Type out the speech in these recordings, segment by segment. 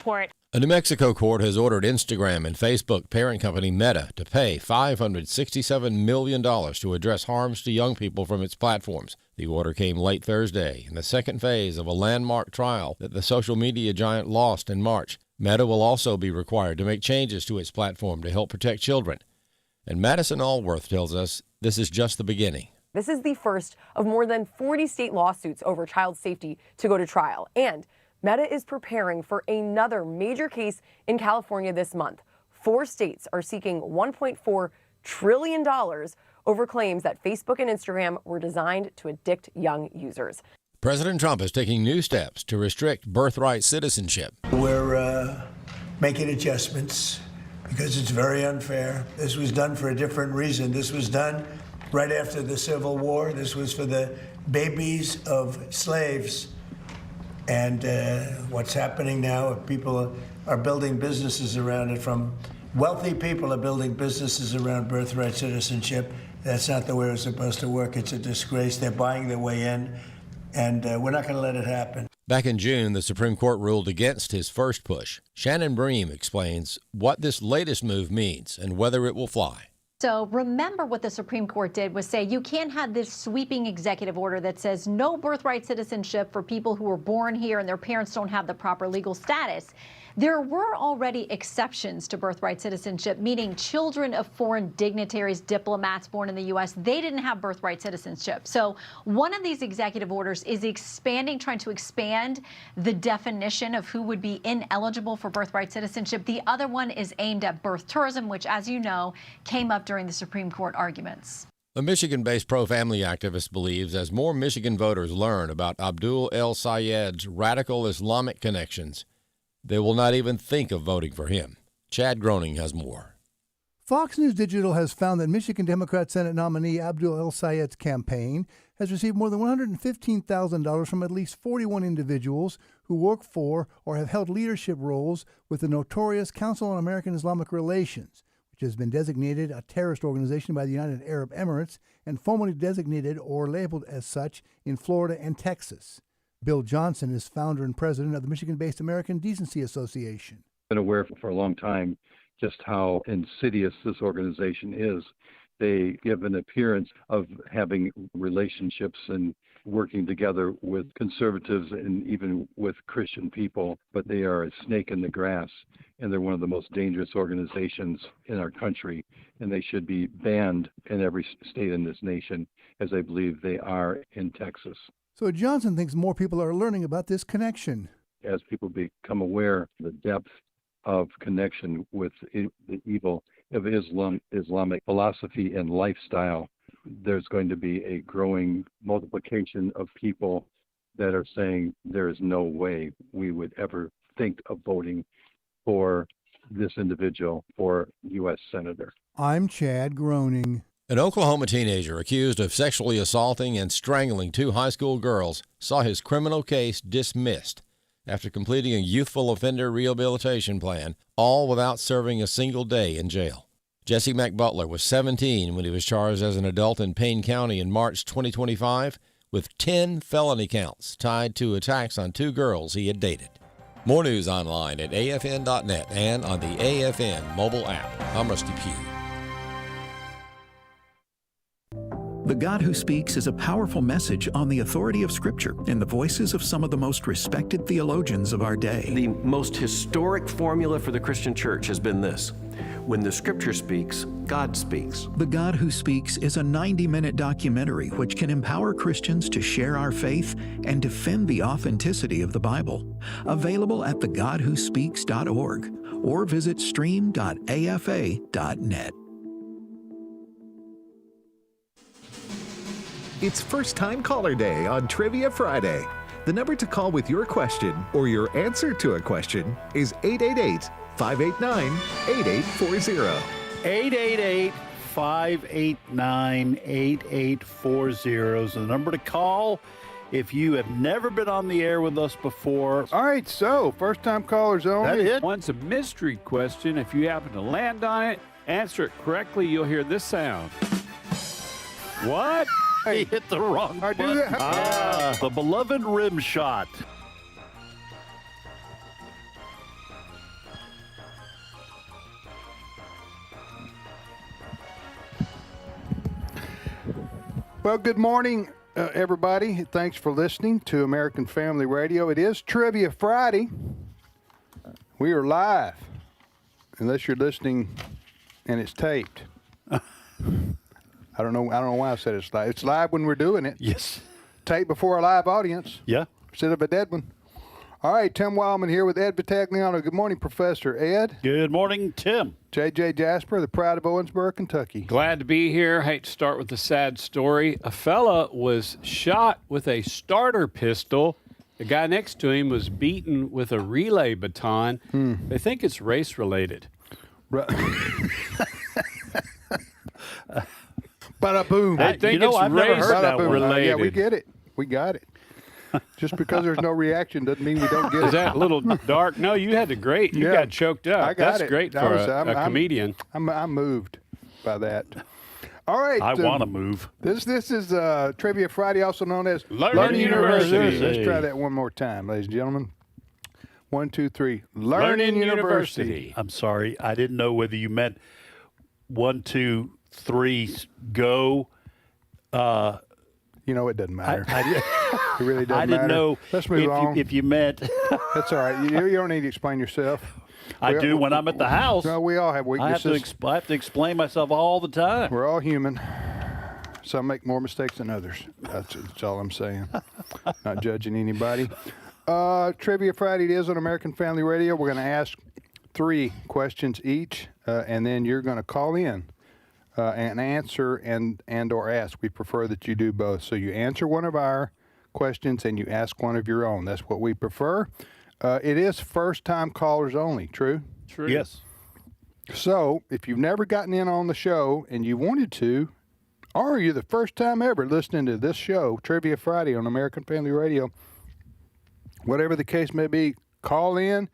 Report. A New Mexico court has ordered Instagram and Facebook parent company Meta to pay $567 million to address harms to young people from its platforms. The order came late Thursday in the second phase of a landmark trial that the social media giant lost in March. Meta will also be required to make changes to its platform to help protect children. And Madison Allworth tells us this is just the beginning. This is the first of more than 40 state lawsuits over child safety to go to trial. And Meta is preparing for another major case in California this month. 4 states are seeking $1.4 trillion over claims that Facebook and Instagram were designed to addict young users. President Trump is taking new steps to restrict birthright citizenship. We're making adjustments because it's very unfair. This was done for a different reason. This was done right after the Civil War. This was for the babies of slaves. And what's happening now, people are building businesses around it. From wealthy people are building businesses around birthright citizenship. That's not the way it's supposed to work. It's a disgrace. They're buying their way in, and we're not going to let it happen. Back in June, the Supreme Court ruled against his first push. Shannon Bream explains what this latest move means and whether it will fly. So remember what the Supreme Court did was say you can't have this sweeping executive order that says no birthright citizenship for people who were born here and their parents don't have the proper legal status. There were already exceptions to birthright citizenship, meaning children of foreign dignitaries, diplomats born in the U.S., they didn't have birthright citizenship. So one of these executive orders is trying to expand the definition of who would be ineligible for birthright citizenship. The other one is aimed at birth tourism, which, as you know, came up during the Supreme Court arguments. A Michigan-based pro-family activist believes as more Michigan voters learn about Abdul El Sayed's radical Islamic connections, they will not even think of voting for him. Chad Groening has more. Fox News Digital has found that Michigan Democrat Senate nominee Abdul El Sayed's campaign has received more than $115,000 from at least 41 individuals who work for or have held leadership roles with the notorious Council on American Islamic Relations, which has been designated a terrorist organization by the United Arab Emirates and formally designated or labeled as such in Florida and Texas. Bill Johnson is founder and president of the Michigan-based American Decency Association. Been aware for a long time just how insidious this organization is. They give an appearance of having relationships and working together with conservatives and even with Christian people, but they are a snake in the grass, and they're one of the most dangerous organizations in our country, and they should be banned in every state in this nation, as I believe they are in Texas. So Johnson thinks more people are learning about this connection. As people become aware of the depth of connection with the evil of Islamic philosophy and lifestyle, there's going to be a growing multiplication of people that are saying there is no way we would ever think of voting for this individual for U.S. Senator. I'm Chad Groening. An Oklahoma teenager accused of sexually assaulting and strangling 2 high school girls saw his criminal case dismissed after completing a youthful offender rehabilitation plan, all without serving a single day in jail. Jesse McButler was 17 when he was charged as an adult in Payne County in March 2025 with 10 felony counts tied to attacks on 2 girls he had dated. More news online at afn.net and on the AFN mobile app. I'm Rusty Pugh. The God Who Speaks is a powerful message on the authority of Scripture in the voices of some of the most respected theologians of our day. The most historic formula for the Christian church has been this: when the Scripture speaks, God speaks. The God Who Speaks is a 90-minute documentary which can empower Christians to share our faith and defend the authenticity of the Bible. Available at thegodwhospeaks.org or visit stream.afa.net. It's First Time Caller Day on Trivia Friday. The number to call with your question or your answer to a question is 888-589-8840. 888-589-8840 is the number to call if you have never been on the air with us before. All right, so first time callers only. That's it. Once a mystery question, if you happen to land on it, answer it correctly, you'll hear this sound. What? He hit the wrong button. The beloved rim shot. Well, good morning, everybody. Thanks for listening to American Family Radio. It is Trivia Friday. We are live, unless you're listening and it's taped. I don't know why I said it's live. It's live when we're doing it. Yes. Taped before a live audience. Yeah. Instead of a dead one. All right, Tim Wildmon here with Ed Vitagliano. Good morning, Professor Ed. Good morning, Tim. J.J. Jasper, the pride of Owensboro, Kentucky. Glad to be here. Hate to start with a sad story. A fella was shot with a starter pistol. The guy next to him was beaten with a relay baton. They think it's race related. Bada boom. They think it's I've never race heard that one. related. Yeah, we get it. We got it. Just because there's no reaction doesn't mean we don't get it. Is that a little dark? No, you had to great. You got choked up. I got That's it. great for a comedian. I'm moved by that. All right. I want to move. This is Trivia Friday, also known as Learning University. Let's try that one more time, ladies and gentlemen. 1, 2, 3. Learning University. I'm sorry. I didn't know whether you meant 1, 2, 3, go. You know, it doesn't matter. I It really doesn't I didn't matter. know Let's move on. if you meant. That's all right. You don't need to explain yourself. I do when I'm at the house. No, we all have I have weaknesses. to have to explain myself all the time. We're all human. Some make more mistakes than others. That's all I'm saying. Not judging anybody. Trivia Friday it is on American Family Radio. We're going to ask 3 questions each, and then you're going to call in and answer and or ask. We prefer that you do both. So you answer one of our questions and you ask one of your own. That's what we prefer. It is first-time callers only. True? True. Yes. So if you've never gotten in on the show and you wanted to, or you're the first time ever listening to this show, Trivia Friday on American Family Radio, whatever the case may be, call in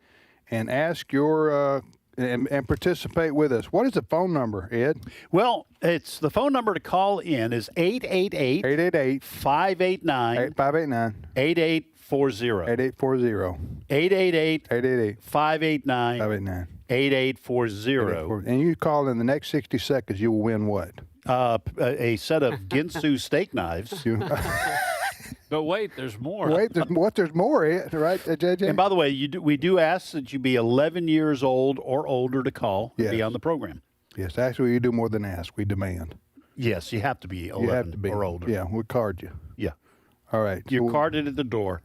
and ask your and participate with us. What is the phone number, Ed? Well, it's the phone number to call in is 888 888 589 589 8840. 8840. 888 888 589 589 8840. And you call in the next 60 seconds, you will win what? A set of Ginsu steak knives. But wait, there's more. Wait, there's more, Ed, right, JJ? And by the way, we do ask that you be 11 years old or older to call and be Yes. on the program. Yes, actually, you do more than ask. We demand. Yes, you have to be 11 You have to be or older. Yeah, we card you. Yeah. All right. You're carded at the door.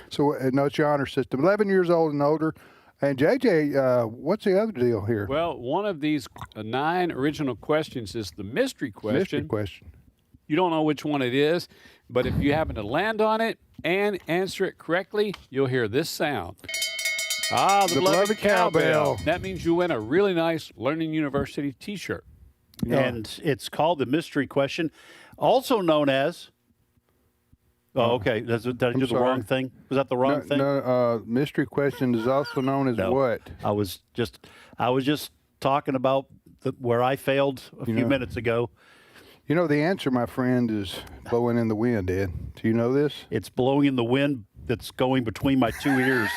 So, no, it's your honor system. 11 years old and older. And JJ, what's the other deal here? Well, one of these 9 original questions is the mystery question. Mystery question. You don't know which one it is, but if you happen to land on it and answer it correctly, you'll hear this sound. Ah, the beloved cowbell. That means you win a really nice Learning University T-shirt. And it's called the mystery question, also known as. Oh, okay. Did I do the wrong thing? Was that the wrong thing? No, mystery question is also known as what? I was just talking about where I failed a few minutes ago. You know, the answer, my friend, is blowing in the wind, Ed. Do you know this? It's blowing in the wind that's going between my 2 ears.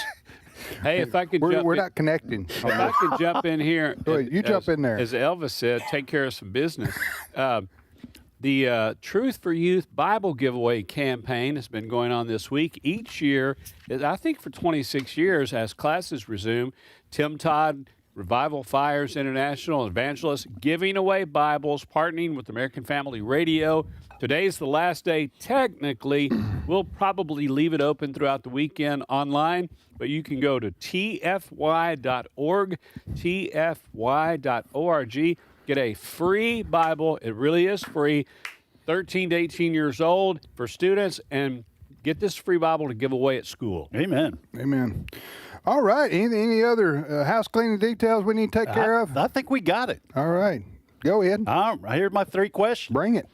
Hey, if I could We're not connecting. If I could jump in here. Go ahead, you jump in there. As Elvis said, take care of some business. The Truth for Youth Bible giveaway campaign has been going on this week. Each year, I think for 26 years, as classes resume, Tim Todd, Revival Fires International, evangelists giving away Bibles, partnering with American Family Radio. Today's the last day. Technically, we'll probably leave it open throughout the weekend online, but you can go to tfy.org, tfy.org, get a free Bible. It really is free, 13 to 18 years old for students, and get this free Bible to give away at school. Amen. Amen. All right. Any other house cleaning details we need to take care of? I think we got it. All right. Go ahead. All right. Here's my 3 questions. Bring it.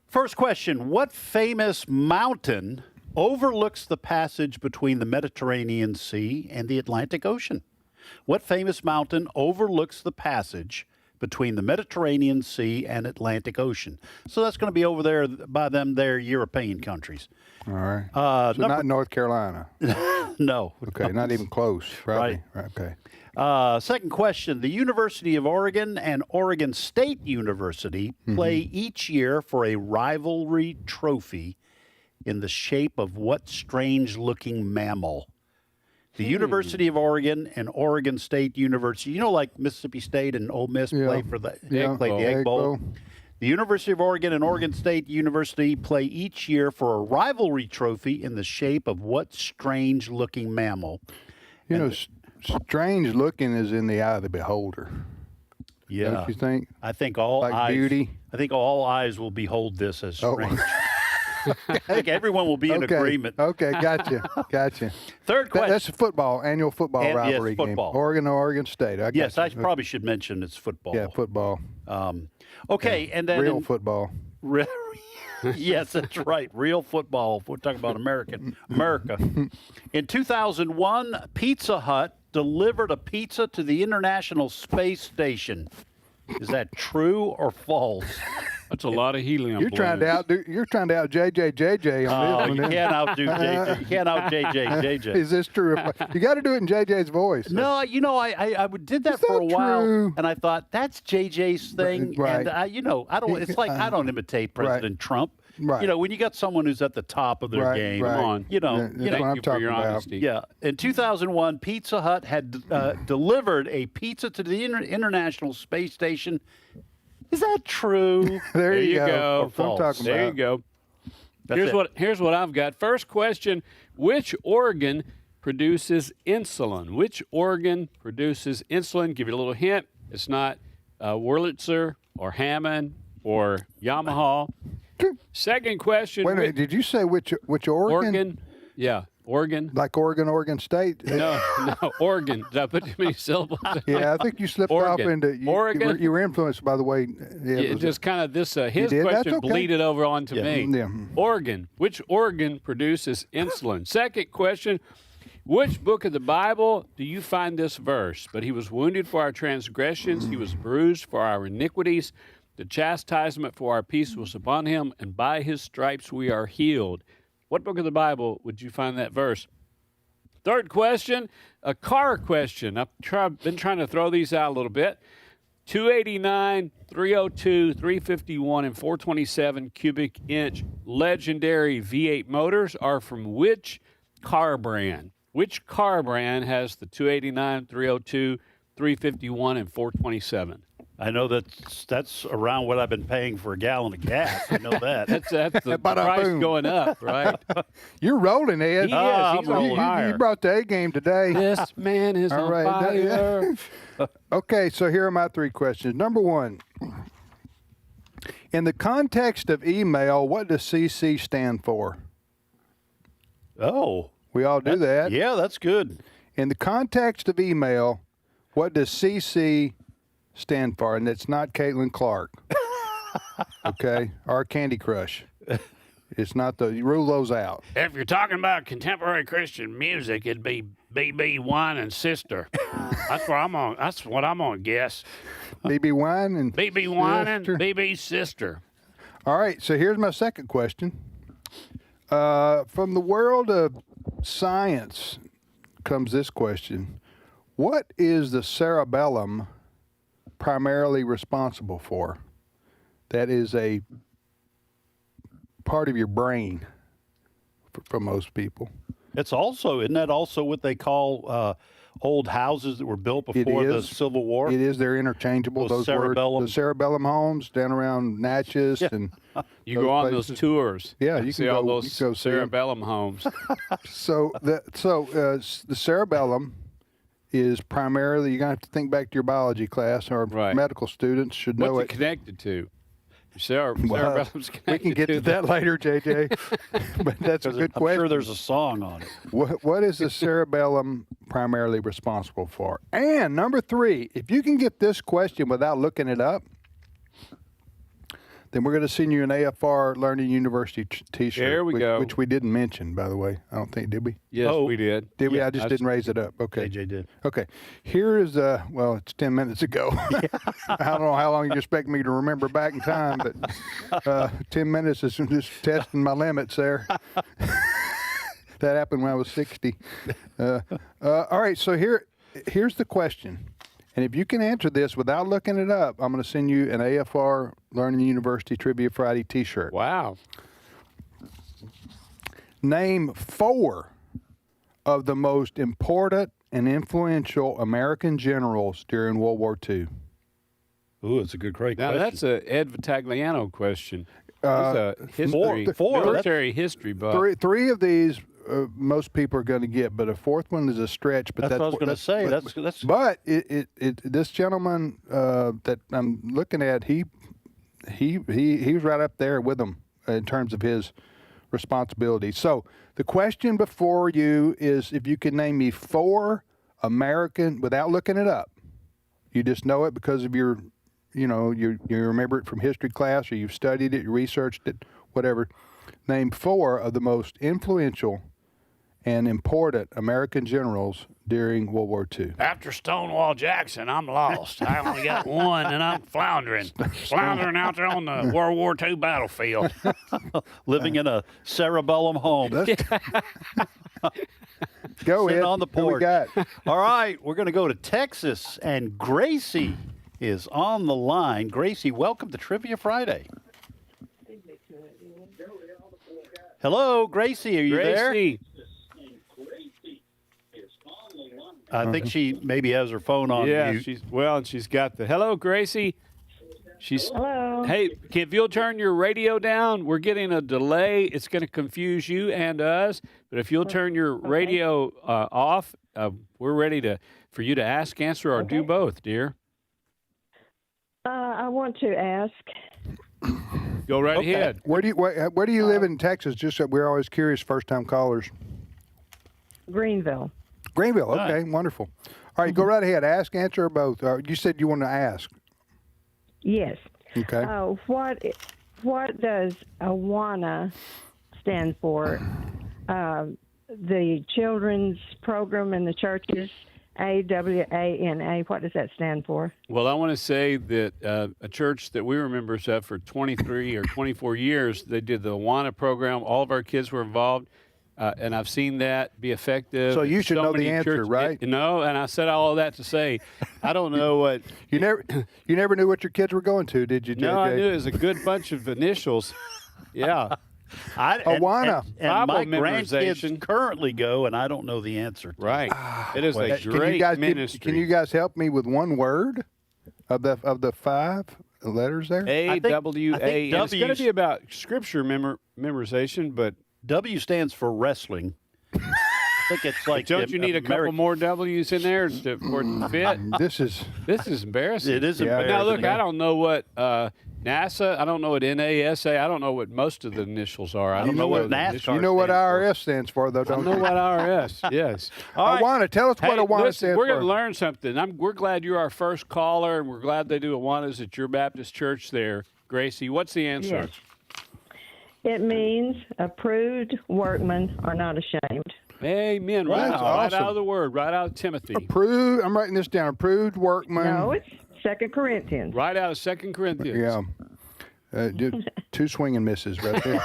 First question. What famous mountain overlooks the passage between the Mediterranean Sea and the Atlantic Ocean? What famous mountain overlooks the passage between the Mediterranean Sea and Atlantic Ocean. So that's going to be over there by them, their European countries. All right. So not North Carolina. No. Okay, not even close. Probably. Right. Okay. Second question. The University of Oregon and Oregon State University play each year for a rivalry trophy in the shape of what strange-looking mammal? The University of Oregon and Oregon State University, you know, like Mississippi State and Ole Miss play for the Egg Bowl. The University of Oregon and Oregon State University play each year for a rivalry trophy in the shape of what strange-looking mammal? You know, strange looking is in the eye of the beholder. Yeah. Don't you think? I think all like eyes. Beauty. I think all eyes will behold this as strange. I think everyone will be in agreement. Okay, gotcha. Third question. That's a football, annual football rivalry yes, football. game. Oregon, Oregon State. I probably should mention it's football. Yeah, football. Okay, and then real football. Yes, that's right. Real football. We're talking about America. In 2001, Pizza Hut delivered a pizza to the International Space Station. Is that true or false? That's a lot of helium. You're trying to outdo JJ on this one. You can't outdo JJ. You can't out JJ. Is this true? You got to do it in JJ's voice. No, you know, I did that for a while, and I thought that's JJ's thing. Right. And I don't. It's like I don't imitate President Trump. Right. You know, when you got someone who's at the top of their game, come on. You know, thank you for your honesty. Yeah. In 2001, Pizza Hut had delivered a pizza to the International Space Station. Is that true? There you go. That's what I'm talking there about. You go. Here's what I've got. First question: which organ produces insulin? Which organ produces insulin? Give you a little hint. It's not Wurlitzer or Hammond or Yamaha. Second question. Wait a minute. Did you say which organ? Organ. Yeah. Oregon. Like Oregon State? No, Oregon. Did I put too many syllables? Yeah, I think you slipped off into Oregon. You were influenced by the way. Just kind of this. His question bleeded over onto me. Yeah. Oregon. Which organ produces insulin? Second question. Which book of the Bible do you find this verse? But he was wounded for our transgressions. He was bruised for our iniquities. The chastisement for our peace was upon him, and by his stripes we are healed. What book of the Bible would you find that verse? Third question, a car question. I've been trying to throw these out a little bit. 289, 302, 351, and 427 cubic inch legendary V8 motors are from which car brand? Which car brand has the 289, 302, 351, and 427? I know that's around what I've been paying for a gallon of gas. I know that. that's the price going up, right? You're rolling, Ed. He is. He's on fire. You brought the A game today. This man is on fire. Okay, so here are my three questions. Number one, in the context of email, what does CC stand for? Oh. We all do that. Yeah, that's good. In the context of email, what does CC stand for? And it's not Caitlin Clark. Okay? Or Candy Crush. It's not you rule those out. If you're talking about contemporary Christian music, it'd be BB Wine and Sister. That's what I'm gonna guess. BB Wine and BB Wine and BB Sister. All right, so here's my second question. From the world of science comes this question. What is the cerebellum primarily responsible for? That is a part of your brain for most people. Isn't that also what they call old houses that were built before the Civil War? It is. They're interchangeable. Those cerebellum. Words, the cerebellum homes down around Natchez and you go on those tours. Yeah, you see can all go, those cerebellum homes. So the cerebellum is primarily, you're going to have to think back to your biology class, or medical students should know What's it connected to? Cerebellum's connected. We can get to that later, JJ. But that's a good question. I'm sure there's a song on it. What is the cerebellum primarily responsible for? And number three, if you can get this question without looking it up, Then we're going to send you an AFR Learning University T-shirt. There we go. Which we didn't mention, by the way. I don't think, did we? Yes, we did. Did we? Yeah, I just didn't raise it up. Okay. AJ did. Okay. Here is, well, it's 10 minutes ago. I don't know how long you expect me to remember back in time, but 10 minutes is just testing my limits there. That happened when I was 60. All right, so here's the question. And if you can answer this without looking it up, I'm going to send you an AFR Learning University Trivia Friday T-shirt. Wow. Name 4 of the most important and influential American generals during World War II. Ooh, it's a great Now, question. that's a Ed Vitagliano question. He's a history, four. military history buff. Three of these most people are going to get, but a fourth one is a stretch. But That's what I was going to say. That's But this gentleman that I'm looking at, he was right up there with them in terms of his responsibility. So the question before you is if you can name me 4 American, without looking it up, you just know it because of your, you remember it from history class, or you've studied it, you researched it, whatever. Name 4 of the most influential and important American generals during World War II. After Stonewall Jackson, I'm lost. I only got one, and I'm floundering out there on the World War II battlefield. living in a cerebellum home. Go Sitting ahead. on the Who we porch. got? All right, we're going to go to Texas, and Gracie is on the line. Gracie, welcome to Trivia Friday. Hello, Gracie, are you Gracie. there? I think she maybe has her phone on mute. she's got the hello, Gracie. Hello. Hey, if you'll turn your radio down, we're getting a delay. It's going to confuse you and us. But if you'll turn your radio off, we're ready for you to ask, answer, or do both, dear. I want to ask. Go right ahead. Where do you live in Texas? Just so we're always curious, first-time callers. Greenville. Greenville. Okay, wonderful. All right, go right ahead. Ask, answer, or both. You said you want to ask. Yes. Okay. What does AWANA stand for? The children's program in the churches. AWANA. What does that stand for? Well, I want to say that a church that we were members of for 23 or 24 years, they did the AWANA program. All of our kids were involved, and I've seen that be effective. So you should know the answer, right? No, and I said all of that to say, I don't know what. You never knew what your kids were going to, did you, JJ? No, I knew it was a good bunch of initials. Yeah. AWANA. And my Bible grandkids memorization. currently go, and I don't know the answer. Right. It is a Can you great guys ministry. Can you guys help me with one word of the 5 letters there? AWA. I think And it's going to W's be about scripture memorization, but W stands for wrestling. I think it's like. don't you need a couple more W's in there for it to fit? This is embarrassing. It is Yeah. embarrassing. Now, look, I don't know what NASA, I don't know what NASA, I don't know what most of the initials are. I don't know what NASCAR you know what stands for. IRS stands for, though, I don't know you? what IRS, yes. All right. AWANA. Tell us what Hey, AWANA listen, stands we're for. going to learn something. We're glad you're our first caller, and we're glad they do AWANAs at your Baptist church there. Gracie, what's the answer? Yes. It means approved workmen are not ashamed. Amen. Well, Right, that's right awesome. out of the word, right out of Timothy. Approved. I'm writing this down. Approved workman. No, it's 2 Corinthians. Right out of 2 Corinthians. Yeah. 2 swinging misses right there.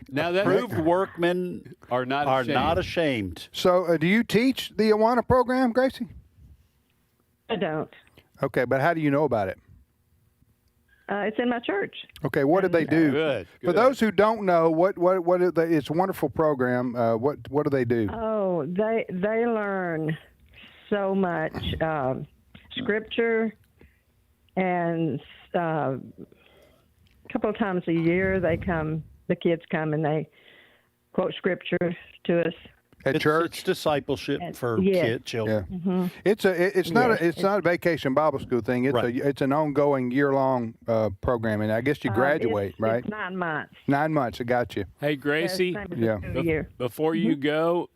Now that Approved workmen are not ashamed. So, do you teach the AWANA program, Gracie? I don't. Okay, but how do you know about it? It's in my church. Okay, what do they do? Good. For those who don't know, what are they, it's a wonderful program. What do they do? Oh, they learn so much scripture, and a couple of times a year the kids come and they quote scripture to us. At church? It's discipleship for yes. children. Yeah. It's not a vacation Bible school thing. It's Right. it's an ongoing year-long program, and I guess you graduate, right? It's 9 months. 9 months. I got you. Hey, Gracie, Yeah. before you go,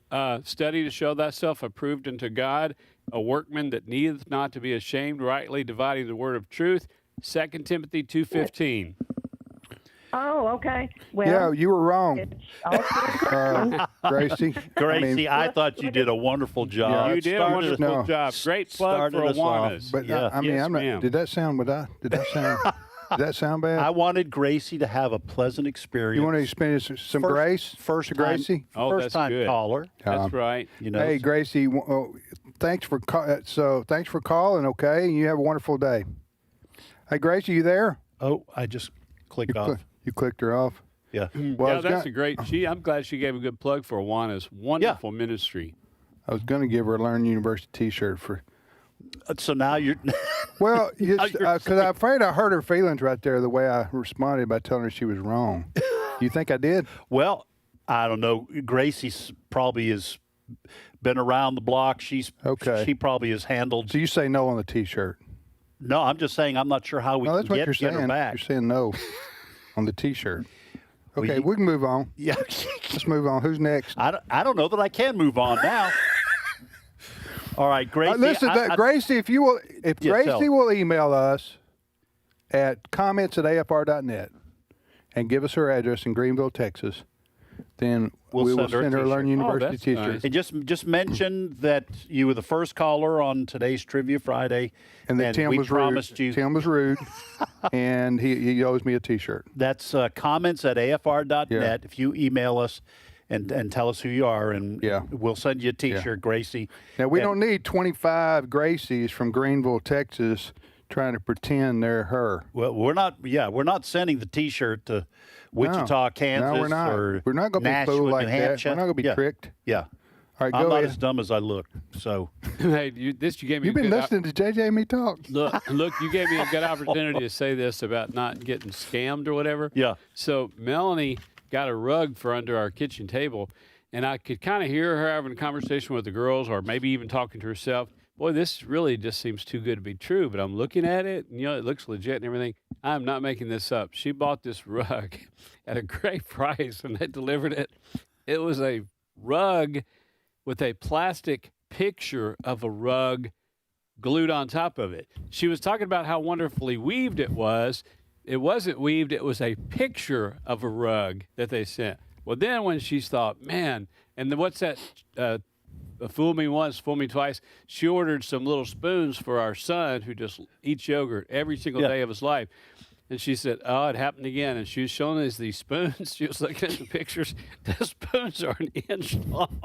study to show thyself approved unto God, a workman that needeth not to be ashamed, rightly dividing the word of truth. 2 Timothy 2:15. Oh, okay. Well, Yeah, you were wrong, it's also Gracie. Gracie, I thought you did a wonderful job. You did a wonderful job. Great plug for started us off. Awanas. But Yeah. I mean, Yes, I'm not. ma'am. Did that sound? Did that sound bad? I wanted Gracie to have a pleasant experience. You want to experience some grace? First to time, Gracie? Oh, first that's time good. caller. That's right. You know. Hey, Gracie. Thanks for thanks for calling. Okay, you have a wonderful day. Hey, Gracie, you there? Oh, I just clicked off. You clicked her off. Yeah. Well, Yeah, that's a great. I'm glad she gave a good plug for Awana's wonderful ministry. I was going to give her a Learn University T-shirt for. So now you're. Well, because I'm afraid I hurt her feelings right there the way I responded by telling her she was wrong. You think I did? Well, I don't know. Gracie probably has been around the block. She's okay. She probably has handled. So you say no on the T-shirt? No, I'm just saying I'm not sure how we No, can that's what you're get her saying. back. You're saying no on the T-shirt. Okay, Well, we can move on. Yeah. Let's move on. Who's next? I don't know that I can move on now. All right, Gracie. Listen, Gracie, if Gracie will email us at comments@afr.net and give us her address in Greenville, Texas, then we will send her a Learn University T-shirt. And just mention that you were the first caller on today's Trivia Friday, and that Tim we was promised rude. you. Tim was rude, and he owes me a T-shirt. That's comments@afr.net. Yeah. If you email us and tell us who you are, and we'll send you a T-shirt, Gracie. Now, we don't need 25 Gracies from Greenville, Texas, trying to pretend they're her. Well, we're not sending the T-shirt to Wichita, Kansas, no, we're not. or We're not going to be Nashville, fooled like New that. Hampshire. We're not going to be tricked. Yeah. All right, I'm go not ahead. as dumb as I look. So, Hey, you gave me. You've been listening to JJ and me talk. Look, you gave me a good opportunity to say this about not getting scammed or whatever. Yeah. So Melanie got a rug for under our kitchen table, and I could kind of hear her having a conversation with the girls, or maybe even talking to herself. Boy, this really just seems too good to be true. But I'm looking at it, and it looks legit and everything. I'm not making this up. She bought this rug at a great price, and they delivered it. It was a rug with a plastic picture of a rug glued on top of it. She was talking about how wonderfully weaved it was. It wasn't weaved. It was a picture of a rug that they sent. Well, then when she thought, man, and then what's that? Fool me once, fool me twice. She ordered some little spoons for our son who just eats yogurt every single day of his life. And she said, oh, it happened again. And she was showing us these spoons. She was looking at the pictures. The spoons are an inch long.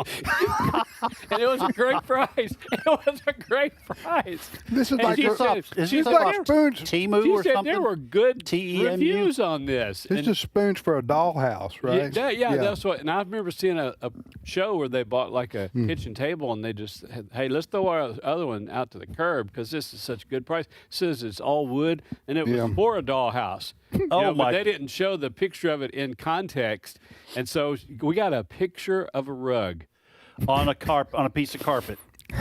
And it was a great price. It was a great price. This is and like, she said, she's like spoons. Timu she or said something? there were good TEMU? reviews on this. This is spoons for a dollhouse, right? Yeah, that's what. And I remember seeing a show where they bought like a kitchen table, and they just had, hey, let's throw our other one out to the curb because this is such a good price. It says it's all wood, and it was for a dollhouse. But they didn't show the picture of it in context, and so we got a picture of a rug on a piece of carpet.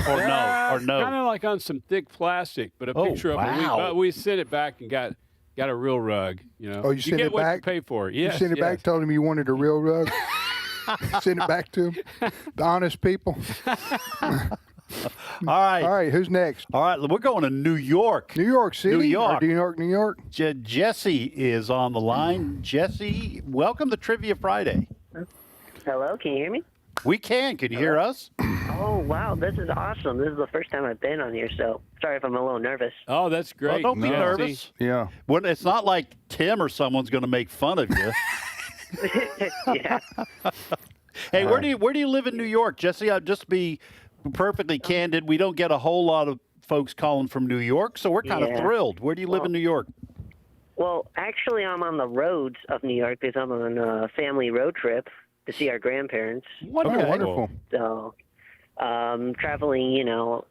Or no. Kind of like on some thick plastic, but a picture of it. We sent it back and got a real rug. Oh, you sent get it what back? you pay for. Yes, you sent it back, told him you wanted a real rug. Send it back to him. The honest people. All right. Who's next? All right, we're going to New York. New York City? New York. Or New York? Jesse is on the line. Jesse, welcome to Trivia Friday. Hello, can you hear me? We can. Can you hear us? Oh, wow, this is awesome. This is the first time I've been on here, so sorry if I'm a little nervous. Oh, that's great. Don't be nervous. Yeah. When it's not like Tim or someone's going to make fun of you. Yeah. Hey, where do you live in New York, Jesse? I'll just be perfectly candid. We don't get a whole lot of folks calling from New York, so we're kind of thrilled. Where do you live in New York? Well, actually, I'm on the roads of New York because I'm on a family road trip to see our grandparents. Wonderful. So, traveling,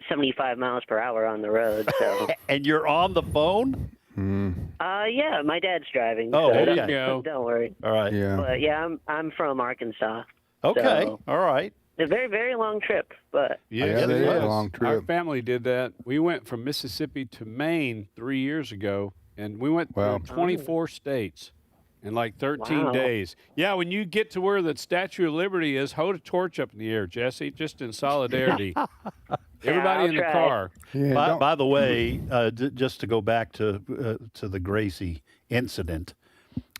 75 miles per hour on the road. So. And you're on the phone? Yeah, my dad's driving. Oh, so there don't, you go. Don't worry. All right. Yeah. But yeah, I'm from Arkansas. Okay. So, all right. a very, very long trip, but that is a long trip. Our family did that. We went from Mississippi to Maine 3 years ago, and we went through 24 states in like 13 days. Yeah, when you get to where the Statue of Liberty is, hold a torch up in the air, Jesse, just in solidarity. Everybody I'll in the try. car. Yeah, By the way, just to go back to the Gracie incident,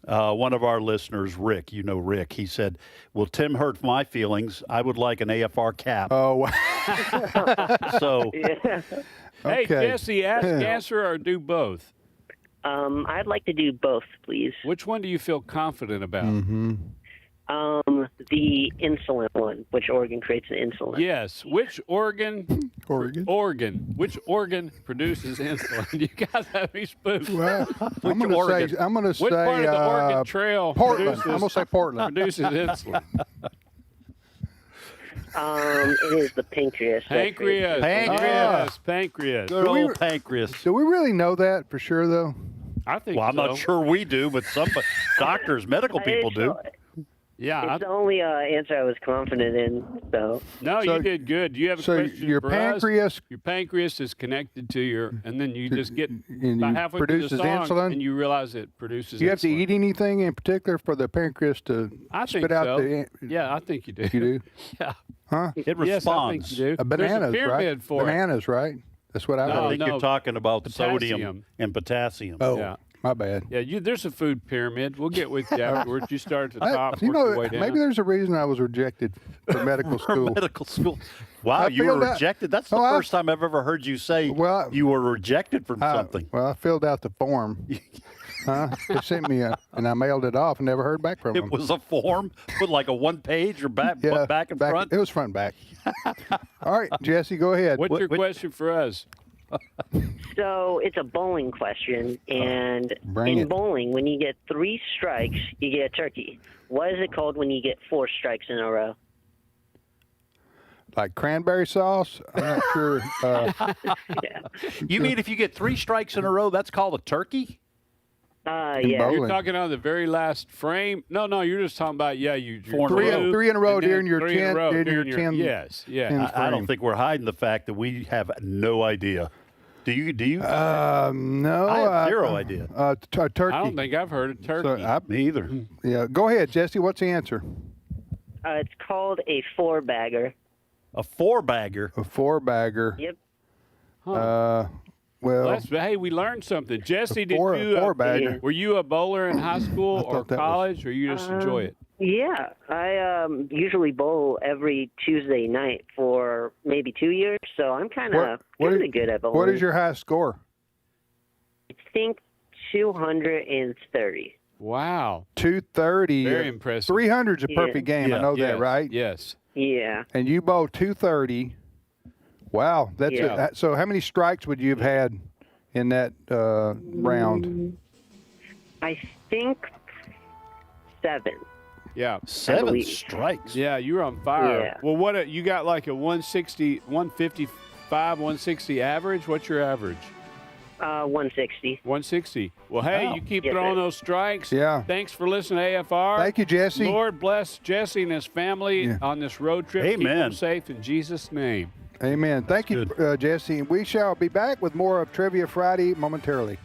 one of our listeners, Rick, you know Rick, he said, "Well, Tim hurt my feelings. I would like an AFR cap." Oh, wow. So, Yeah. Hey, Okay. Jesse, ask, answer, or do both. I'd like to do both, please. Which one do you feel confident about? Mm-hmm. The insulin one, which organ creates the insulin? Yes. Which organ? Oregon. Which organ produces insulin? You guys have me spooked. Well, I'm Which going organ? to say, Which part of the Oregon Trail Portland. produces, I'm going to say Portland. produces insulin? It is the pancreas. Pancreas. Pancreas. good old pancreas. Do we really know that for sure, though? I think Well, I'm so. not sure we do, but some doctors, medical people do. Yeah. It's the only answer I was confident in. So No, So- you did good. Do you have a so question your for us? pancreas- Your pancreas is connected to your, and then you just get And about you halfway through the produces song, insulin? and you realize it produces. Do you have to insulin. eat anything in particular for the pancreas to I think spit out so. the? Yeah, I think you do. You do? Yeah. Huh? It Yes, I think responds. you do. Bananas, There's a pyramid right? for it. Bananas, right? That's what I I No, heard. think no. you're talking about Potassium. sodium and potassium. Oh, Yeah. my bad. Yeah, there's a food pyramid. We'll get with you afterwards. You start at the top, You work know, your way down. maybe there's a reason I was rejected for medical For school. medical school. Wow, I you filled were out- rejected? That's the Oh, I- first time I've ever heard you say Well, you were rejected from something. Well, I filled out the form. They sent me and I mailed it off and never heard back from them. It was a form with like a one page or back and front. It was front and back. All right, Jesse, go ahead. What's your question for us? So it's a bowling question, and Bring in it. bowling, when you get 3 strikes, you get a turkey. What is it called when you get 4 strikes in a row? Like cranberry sauce? I'm not sure. You mean if you get 3 strikes in a row, that's called a turkey? Yeah. You're talking on the very last frame. No, you're just talking about you. Three in a row during your 10. During your 10. Yes, yeah. I don't think we're hiding the fact that we have no idea. Do you? No. I have zero idea. Turkey. I don't think I've heard of turkey. Me either. Yeah, go ahead, Jesse. What's the answer? It's called a 4-bagger. A 4-bagger? A 4-bagger. Yep. Well, hey, we learned something. Jesse, did four- you? four-bagger. Were you a bowler in high school or thought that was- college, or you just enjoy it? Yeah, I usually bowl every Tuesday night for maybe 2 years, so I'm kind of good at bowling. What is your highest score? I think 230. Wow. 230. Very impressive. 300's a perfect game. I know that, right? Yes. Yeah. And you bowled 230. Wow, that's Yeah. So how many strikes would you have had in that round? I think 7. Yeah. 7 strikes. Yeah, you were on fire. Yeah. Well, what you got like a 160, 155, 160 average? What's your average? 160. 160. Well, hey, Wow. you keep Yes, throwing sir. those strikes. Yeah. Thanks for listening to AFR. Thank you, Jesse. Lord bless Jesse and his family on this road trip. Keep Amen. them safe in Jesus' name. Amen. Thank you, Jesse. We shall be back with more of Trivia Friday momentarily.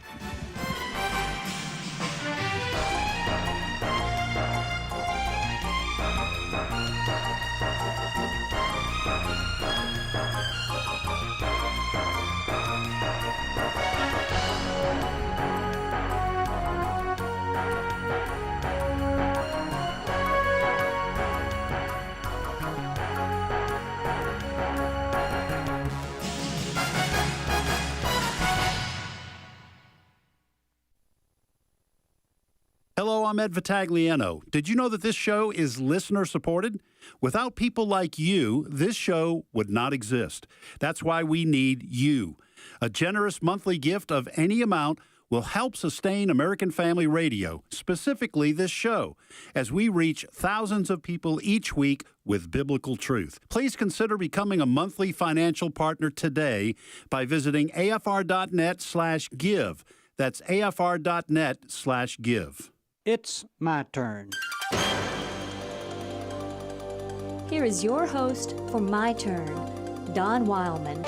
Hello, I'm Ed Vitagliano. Did you know that this show is listener supported? Without people like you, this show would not exist. That's why we need you. A generous monthly gift of any amount will help sustain American Family Radio, specifically this show, as we reach thousands of people each week with biblical truth. Please consider becoming a monthly financial partner today by visiting afr.net/give. That's afr.net/give. It's my turn. Here is your host for My Turn, Don Wildmon.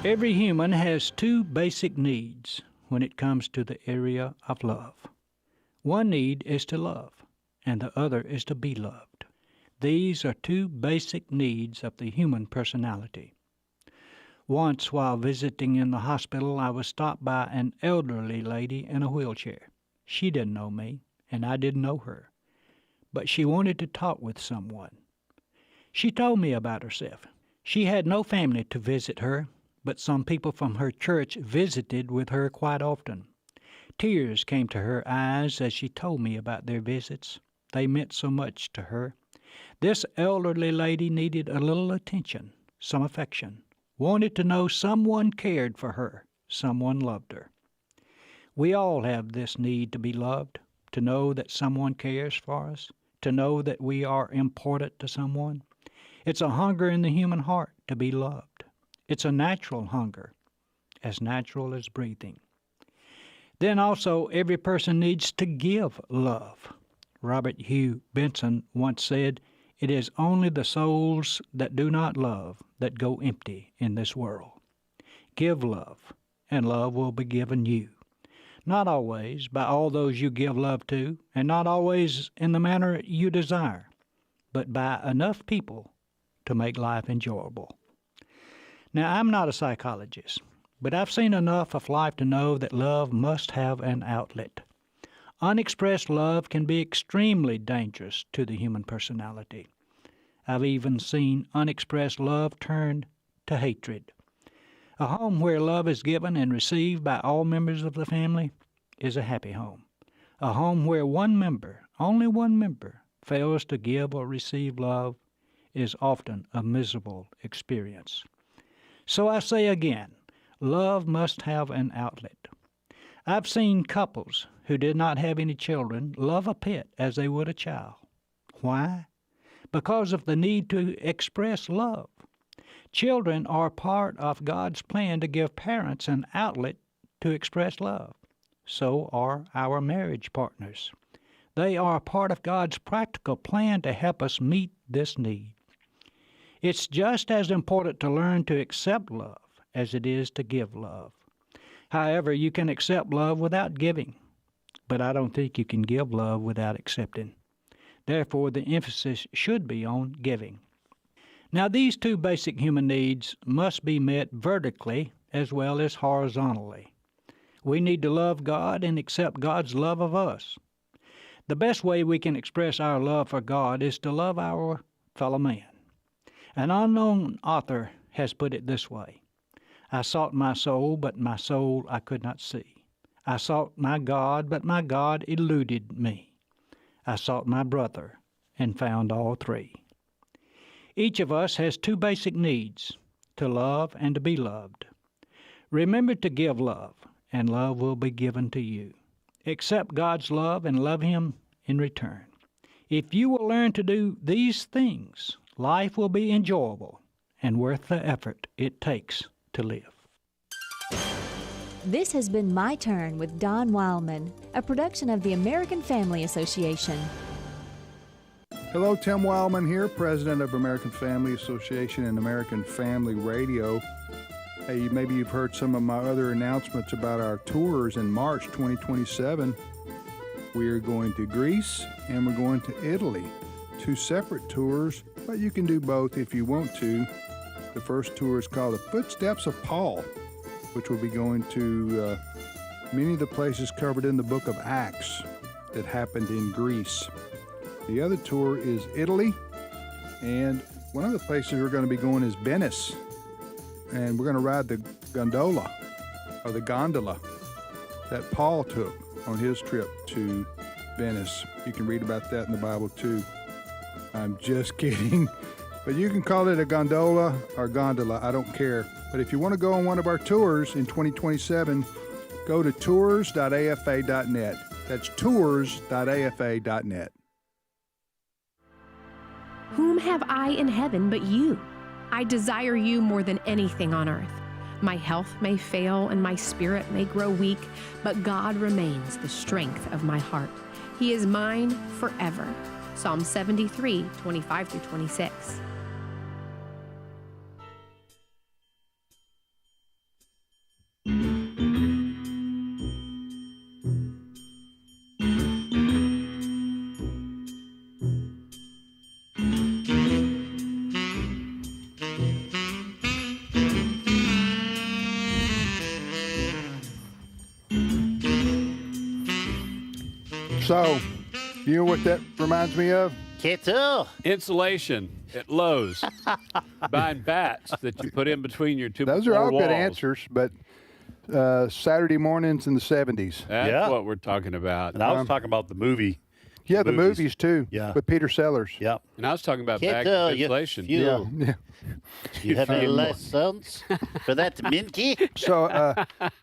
Every human has 2 basic needs when it comes to the area of love. One need is to love, and the other is to be loved. These are two basic needs of the human personality. Once, while visiting in the hospital, I was stopped by an elderly lady in a wheelchair. She didn't know me, and I didn't know her, but she wanted to talk with someone. She told me about herself. She had no family to visit her, but some people from her church visited with her quite often. Tears came to her eyes as she told me about their visits. They meant so much to her. This elderly lady needed a little attention, some affection, wanted to know someone cared for her, someone loved her. We all have this need to be loved, to know that someone cares for us, to know that we are important to someone. It's a hunger in the human heart to be loved. It's a natural hunger, as natural as breathing. Then also, every person needs to give love. Robert Hugh Benson once said, "It is only the souls that do not love that go empty in this world." Give love, and love will be given you. Not always by all those you give love to, and not always in the manner you desire, but by enough people to make life enjoyable. Now, I'm not a psychologist, but I've seen enough of life to know that love must have an outlet. Unexpressed love can be extremely dangerous to the human personality. I've even seen unexpressed love turned to hatred. A home where love is given and received by all members of the family is a happy home. A home where one member, only one member, fails to give or receive love is often a miserable experience. So I say again, love must have an outlet. I've seen couples who did not have any children love a pet as they would a child. Why? Because of the need to express love. Children are part of God's plan to give parents an outlet to express love. So are our marriage partners. They are part of God's practical plan to help us meet this need. It's just as important to learn to accept love as it is to give love. However, you can accept love without giving, but I don't think you can give love without accepting. Therefore, the emphasis should be on giving. Now, these two basic human needs must be met vertically as well as horizontally. We need to love God and accept God's love of us. The best way we can express our love for God is to love our fellow man. An unknown author has put it this way: I sought my soul, but my soul I could not see. I sought my God, but my God eluded me. I sought my brother and found all three. Each of us has two basic needs, to love and to be loved. Remember to give love, and love will be given to you. Accept God's love and love Him in return. If you will learn to do these things, life will be enjoyable and worth the effort it takes to live. This has been My Turn with Don Wildmon, a production of the American Family Association. Hello, Tim Wildmon here, president of American Family Association and American Family Radio. Hey, maybe you've heard some of my other announcements about our tours in March 2027. We're going to Greece and we're going to Italy. Two separate tours, but you can do both if you want to. The first tour is called The Footsteps of Paul, which will be going to many of the places covered in the book of Acts that happened in Greece. The other tour is Italy, and one of the places we're going to be going is Venice. And we're going to ride the gondola that Paul took on his trip to Venice. You can read about that in the Bible too. I'm just kidding. But you can call it a gondola or gondola, I don't care. But if you want to go on one of our tours in 2027, go to tours.afa.net. That's tours.afa.net. Whom have I in heaven but you? I desire you more than anything on earth. My health may fail and my spirit may grow weak, but God remains the strength of my heart. He is mine forever. Psalm 73, 25 through 26. So, you know what that reminds me of? Kettle. Insulation at Lowe's. Buying bats that you put in between your two Those are all walls. good answers, but Saturday mornings in the 70s. That's what we're talking about. And I was talking about the movie. Yeah, the movies too. Yeah. With Peter Sellers. Yep. And I was talking about back Kettle, insulation. you- Yeah. You have any lessons for that minky? So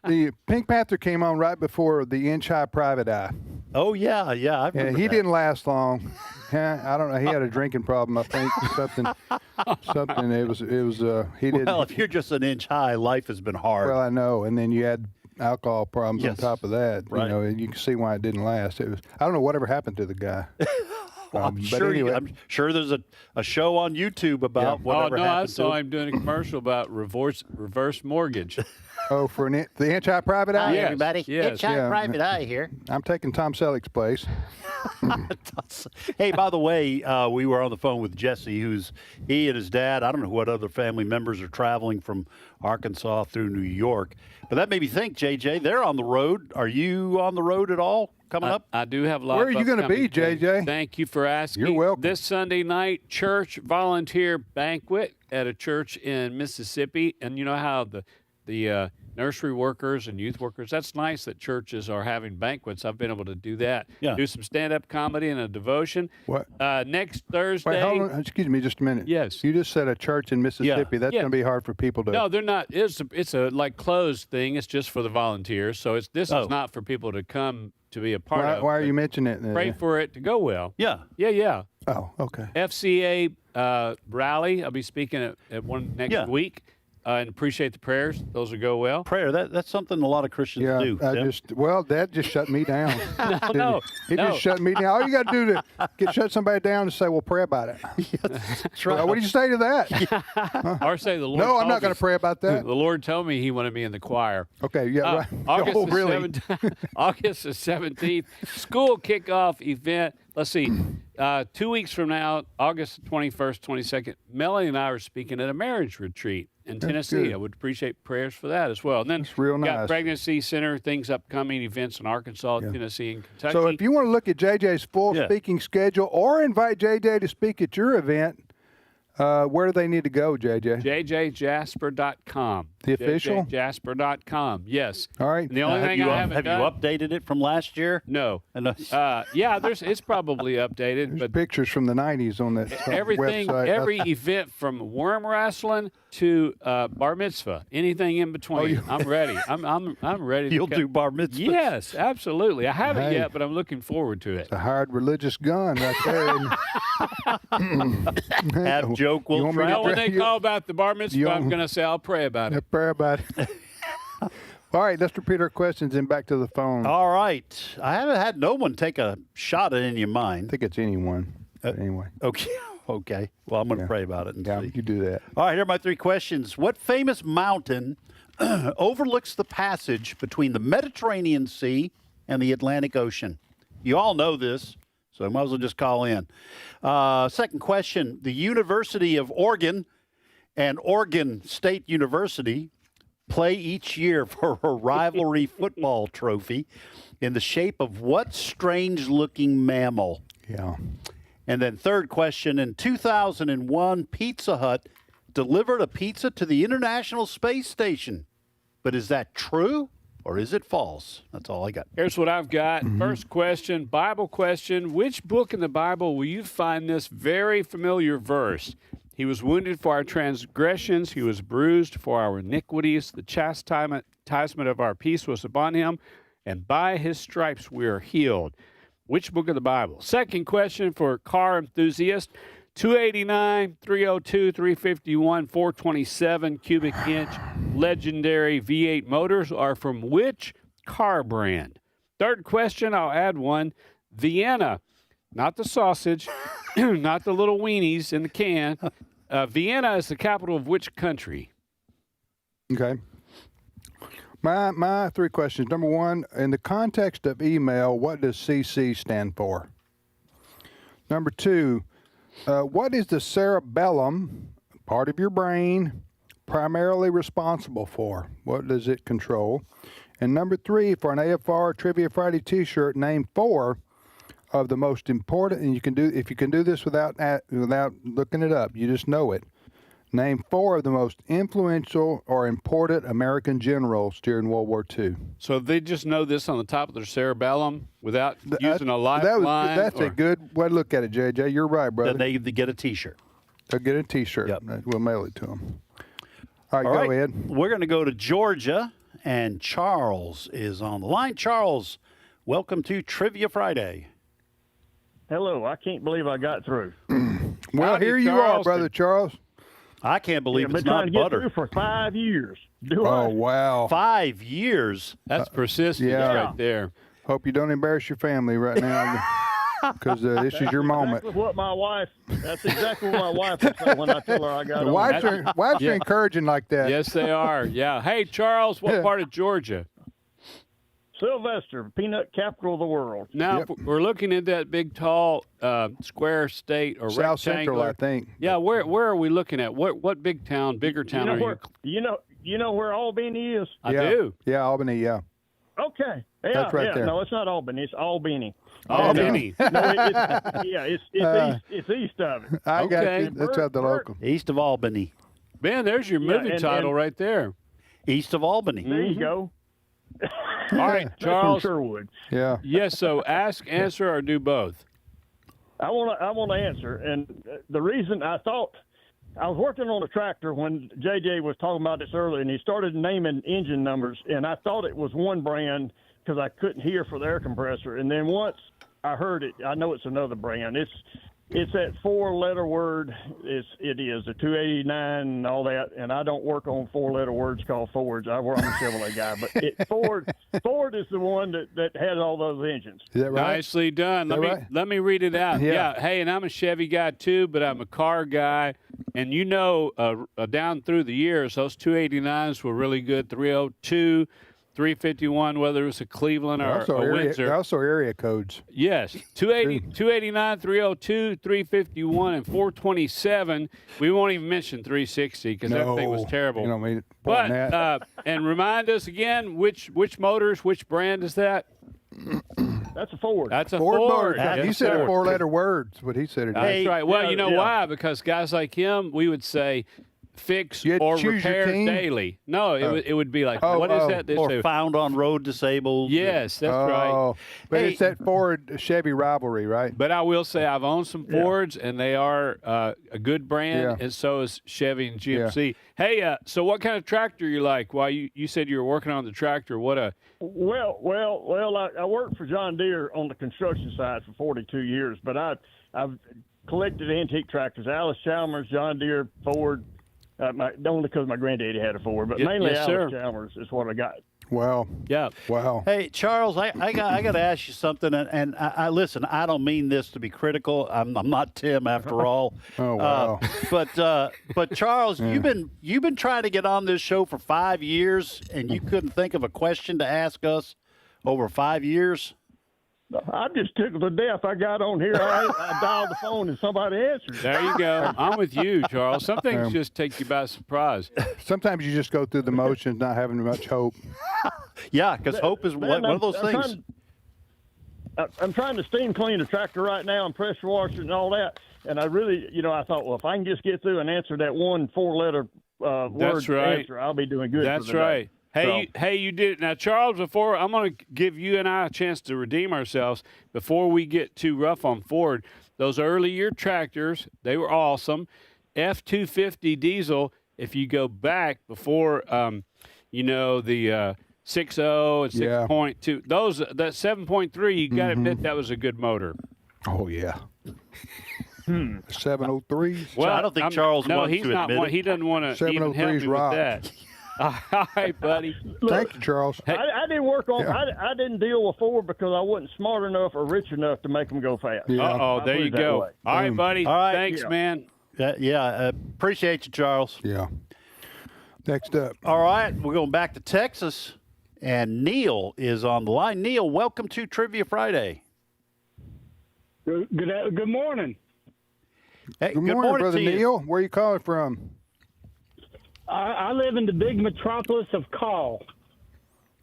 the Pink Panther came on right before the Inch High Private Eye. Oh, yeah. I Yeah, remember he that. didn't last long. I don't know. He had a drinking problem, I think. Something. It was. He didn't. Well, if you're just an inch high, life has been hard. Well, I know. And then you had alcohol problems on Yes. top of that. Right. You know, and you can see why it didn't last. It was. I don't know whatever happened to the guy. I'm but sure. anyway. I'm sure there's a show on YouTube about Oh, whatever no, I happened saw to him doing a commercial about reverse mortgage. Oh, for the Inch High Private Eye. Hi, Yes, everybody. yes. It's our Yeah. private eye here. I'm taking Tom Selleck's place. Hey, by the way, we were on the phone with Jesse, he and his dad, I don't know what other family members are traveling from Arkansas through New York. But that made me think, JJ, they're on the road. Are you on the road at all coming up? I do have a lot. Where are of you gonna be, upcoming things. JJ? Thank you for asking. You're welcome. This Sunday night, church volunteer banquet at a church in Mississippi. And you know how the nursery workers and youth workers, that's nice that churches are having banquets. I've been able to do that. Yeah. Do some stand-up comedy and a devotion. What? Next Thursday. Wait, hold on. Excuse me just a minute. Yes. You just said a church in Mississippi. That's Yeah. going to be hard for people to. No, they're not. It's a like closed thing. It's just for the volunteers. So this is not for people to come to be a part of. Why are you mentioning it? Pray for it to go well. Yeah. Yeah. Oh, okay. FCA rally. I'll be speaking at one next week. And appreciate the prayers. Those will go well. Prayer, that's something a lot of Christians do. That just shut me down. No. He just shut me down. All you got to do to shut somebody down is say, well, pray about it. That's right. What do you say to that? Or say the Lord. No, I'm not told going me- to pray about that. The Lord told me He wanted me in the choir. Okay, yeah, right. August, Oh, the really? 17th August the 17th, school kickoff event. Let's see, 2 weeks from now, August 21st, 22nd, Melanie and I are speaking at a marriage retreat in Tennessee. good. I would appreciate prayers for that as well. And then That's real got nice. pregnancy center, things upcoming, events in Arkansas, Tennessee, and Kentucky. So if you want to look at JJ's full speaking schedule or invite JJ to speak at your event, where do they need to go, JJ? JJJasper.com. The official? JJJasper.com, yes. All right. And the only thing I haven't have done, you updated it from last year? No. And, Yeah, it's probably updated, There's but pictures from the 90s on that everything, website. every event from worm wrestling to bar mitzvah, anything in between. I'm ready. I'm ready. You'll to do bar mitzvah? Yes, absolutely. I haven't Hey. yet, but I'm looking forward to it. It's a hard religious gun right there. Have joke will You want me to Now, when pray- they call about the bar mitzvah, you I'm want- going to say I'll pray about it. Pray about it. All right, let's repeat our questions and back to the phone. All right. I haven't had no one take a shot at any of mine. I think it's anyone. But anyway. Okay. Okay. Well, I'm going to pray about it and see. You do that. All right, here are my three questions. What famous mountain overlooks the passage between the Mediterranean Sea and the Atlantic Ocean? You all know this, so I might as well just call in. Second question. The University of Oregon and Oregon State University play each year for a rivalry football trophy in the shape of what strange-looking mammal? Yeah. And then third question, in 2001, Pizza Hut delivered a pizza to the International Space Station. But is that true or is it false? That's all I got. Here's what I've got. First question, Bible question. Which book in the Bible will you find this very familiar verse? He was wounded for our transgressions. He was bruised for our iniquities. The chastisement of our peace was upon him, and by his stripes we are healed. Which book of the Bible? Second question for car enthusiast. 289, 302, 351, 427 cubic inch legendary V8 motors are from which car brand? Third question, I'll add one. Vienna, not the sausage, not the little weenies in the can. Vienna is the capital of which country? Okay. My three questions. Number one, in the context of email, what does CC stand for? Number two, what is the cerebellum, part of your brain, primarily responsible for? What does it control? And number three, for an AFR Trivia Friday t-shirt, name four of the most important, and if you can do this without looking it up, you just know it. Name 4 of the most influential or important American generals during World War II. So they just know this on the top of their cerebellum without using a lifeline? That's a good way to look at it, JJ. You're right, brother. Then they get a T-shirt. They'll get a T-shirt. Yep. We'll mail it to them. All right, go ahead. We're going to go to Georgia, and Charles is on the line. Charles, welcome to Trivia Friday. Hello. I can't believe I got through. Well, Howdy, here you are, Brother Charles. I can't believe I've it's been trying not to butter. get through for 5 years. Oh, wow. 5 years? That's persistence right there. Hope you don't embarrass your family right now, because this is your moment. That's exactly what my wife would say when I tell her I got The wives are encouraging like that. Yes, they are. Yeah. Hey, Charles, what part of Georgia? Sylvester, peanut capital of the world. Now, if we're looking at that big, tall, square state or South Central, rectangular. I think. Yeah, where are we looking at? What bigger town are you? You know where Albany is? I do. Yeah, Albany, yeah. Okay. Yeah, That's right there. No, it's not Albany. It's Albany. Albany. It's east of it. I got you. That's at the local. East of Albany. Man, there's your movie title right there. East of Albany. There you go. All right, Charles. Sherwood. Yeah. Yes. So ask, answer, or do both. I want to answer, and the reason I thought I was working on a tractor when JJ was talking about this earlier, and he started naming engine numbers, and I thought it was one brand because I couldn't hear for the air compressor, and then once I heard it, I know it's another brand. It's that 4-letter word. It is the 289 and all that, and I don't work on 4-letter words called Fords. I'm a Chevrolet guy, but Ford is the one that has all those engines. Is that right? Nicely done. Let me read it out. Yeah. Hey, and I'm a Chevy guy too, but I'm a car guy, and down through the years, those 289s were really good. 302. 351, whether it was a Cleveland or a Windsor. They're also area codes. Yes, 289, 302, 351, and 427. We won't even mention 360 because that thing was terrible. You don't mean it. But and remind us again, which motors, which brand is that? That's a Ford. That's a Ford. Ford. He said a 4-letter word. What he said. That's right. Well, you know why? Because guys like him, we would say, fix or repair daily. No, it would be like, what is that? Or found on road disabled. Yes, that's right. But it's that Ford-Chevy rivalry, right? But I will say I've owned some Fords, and they are a good brand, and so is Chevy and GMC. Yeah. Hey, so what kind of tractor you like? Well, you said you were working on the tractor. What a... Well, I worked for John Deere on the construction side for 42 years, but I've collected antique tractors, Alice Chalmers, John Deere, Ford, only because my granddaddy had a Ford, but mainly Alice Chalmers is what I got. Wow. Yeah. Wow. Hey, Charles, I got to ask you something, and I listen. I don't mean this to be critical. I'm not Tim after all. Oh wow. But Charles, you've been trying to get on this show for 5 years, and you couldn't think of a question to ask us over 5 years. I'm just tickled to death. I got on here. I dialed the phone and somebody answered. There you go. I'm with you, Charles. Some things just take you by surprise. Sometimes you just go through the motions, not having much hope. Yeah, because hope is one of those things. I'm trying to steam clean a tractor right now and pressure wash it and all that. And I really, I thought, well, if I can just get through and answer that one 4-letter word answer, I'll be doing good. That's for the right. Day. Hey, you did it. Now, Charles, before I'm going to give you and I a chance to redeem ourselves before we get too rough on Ford. Those early year tractors, they were awesome. F-250 diesel, if you go back before, the 6.0 and 6.2, that 7.3, you got to admit that was a good motor. Oh, yeah. 703. Well, I don't think Charles wants he's to not admit one. it. He doesn't want to even help me with that. All right, buddy. Thank you, Charles. I didn't work on. I didn't deal with Ford because I wasn't smart enough or rich enough to make them go fast. Yeah. There you go. All right, buddy. All right. Thanks, man. Appreciate you, Charles. Yeah. Next up. All right, we're going back to Texas, and Neil is on the line. Neil, welcome to Trivia Friday. Good morning. Hey, good morning, Brother Neil. Where are you calling from? I live in the big metropolis of Call.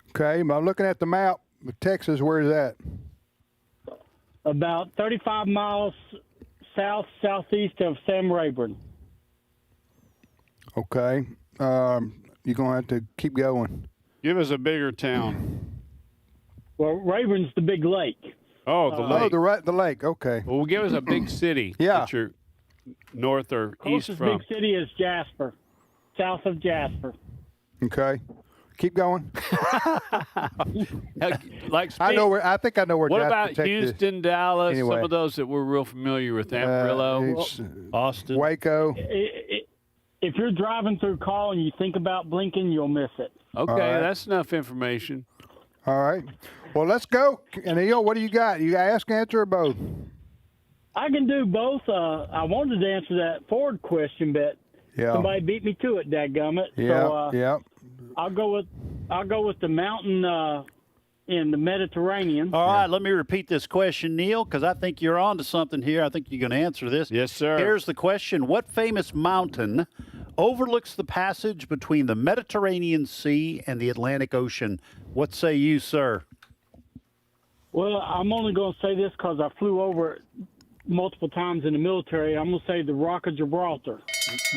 Okay, I'm looking at the map of Texas. Where is that? about 35 miles southeast of Sam Rayburn. Okay. You're going to have to keep going. Give us a bigger town. Well, Rayburn's the big lake. Oh, the lake. The lake. Okay. Well, give us a big city. Yeah. That you're north or east Closest from. big city is Jasper, south of Jasper. Okay. Keep going. Like I think I know where. What Jasper, about Texas. Houston, Dallas? Anyway. Some of those that we're real familiar with. Amarillo, Austin, Waco. If you're driving through Call and you think about blinking, you'll miss it. Okay, right. that's enough information. All right. Well, let's go. And Neil, what do you got? You got ask, answer, or both? I can do both. I wanted to answer that Ford question, but somebody beat me to it, dadgummit. Yeah. So, I'll go with the mountain in the Mediterranean. All right, let me repeat this question, Neil, because I think you're on to something here. I think you're going to answer this. Yes, sir. Here's the question. What famous mountain overlooks the passage between the Mediterranean Sea and the Atlantic Ocean? What say you, sir? Well, I'm only going to say this because I flew over it multiple times in the military. I'm going to say the Rock of Gibraltar.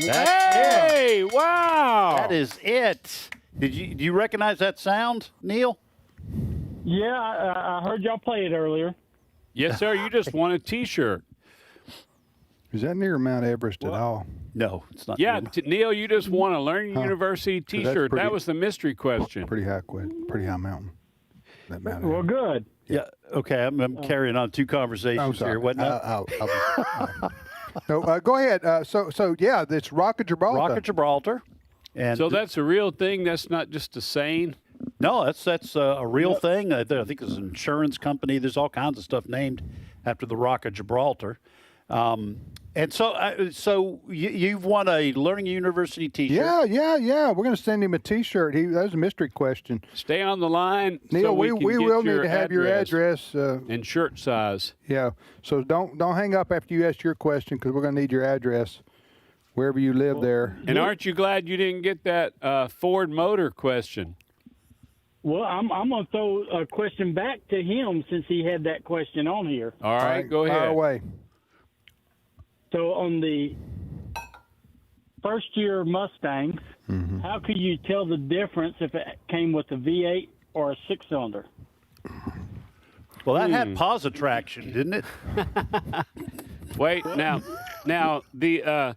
Hey, wow. That is it. Do you recognize that sound, Neil? Yeah, I heard y'all play it earlier. Yes, sir. You just won a T-shirt. Is that near Mount Everest at all? No, it's not. Yeah, Neil, you just won a Learning University So that's T-shirt. pretty- That was the mystery question. Pretty high mountain. That mountain. Well, good. Yeah. Okay, I'm carrying on two conversations here. What now? No, go ahead. So yeah, it's Rock of Gibraltar. Rock of Gibraltar. And So that's a real thing. That's not just a saying. No, that's a real thing. I think it's an insurance company. There's all kinds of stuff named after the Rock of Gibraltar. And so you've won a Learning University T-shirt. Yeah. We're going to send him a T-shirt. That was a mystery question. Stay on the line. Neil, so we can will get need to have your address. And shirt size. Yeah. So don't hang up after you ask your question because we're going to need your address wherever you live there. And aren't you glad you didn't get that Ford motor question? Well, I'm going to throw a question back to him since he had that question on here. All right, go ahead. Fire away. So on the first-year Mustangs, how could you tell the difference if it came with a V8 or a six-cylinder? Well, that had pause traction, didn't it? Wait, now the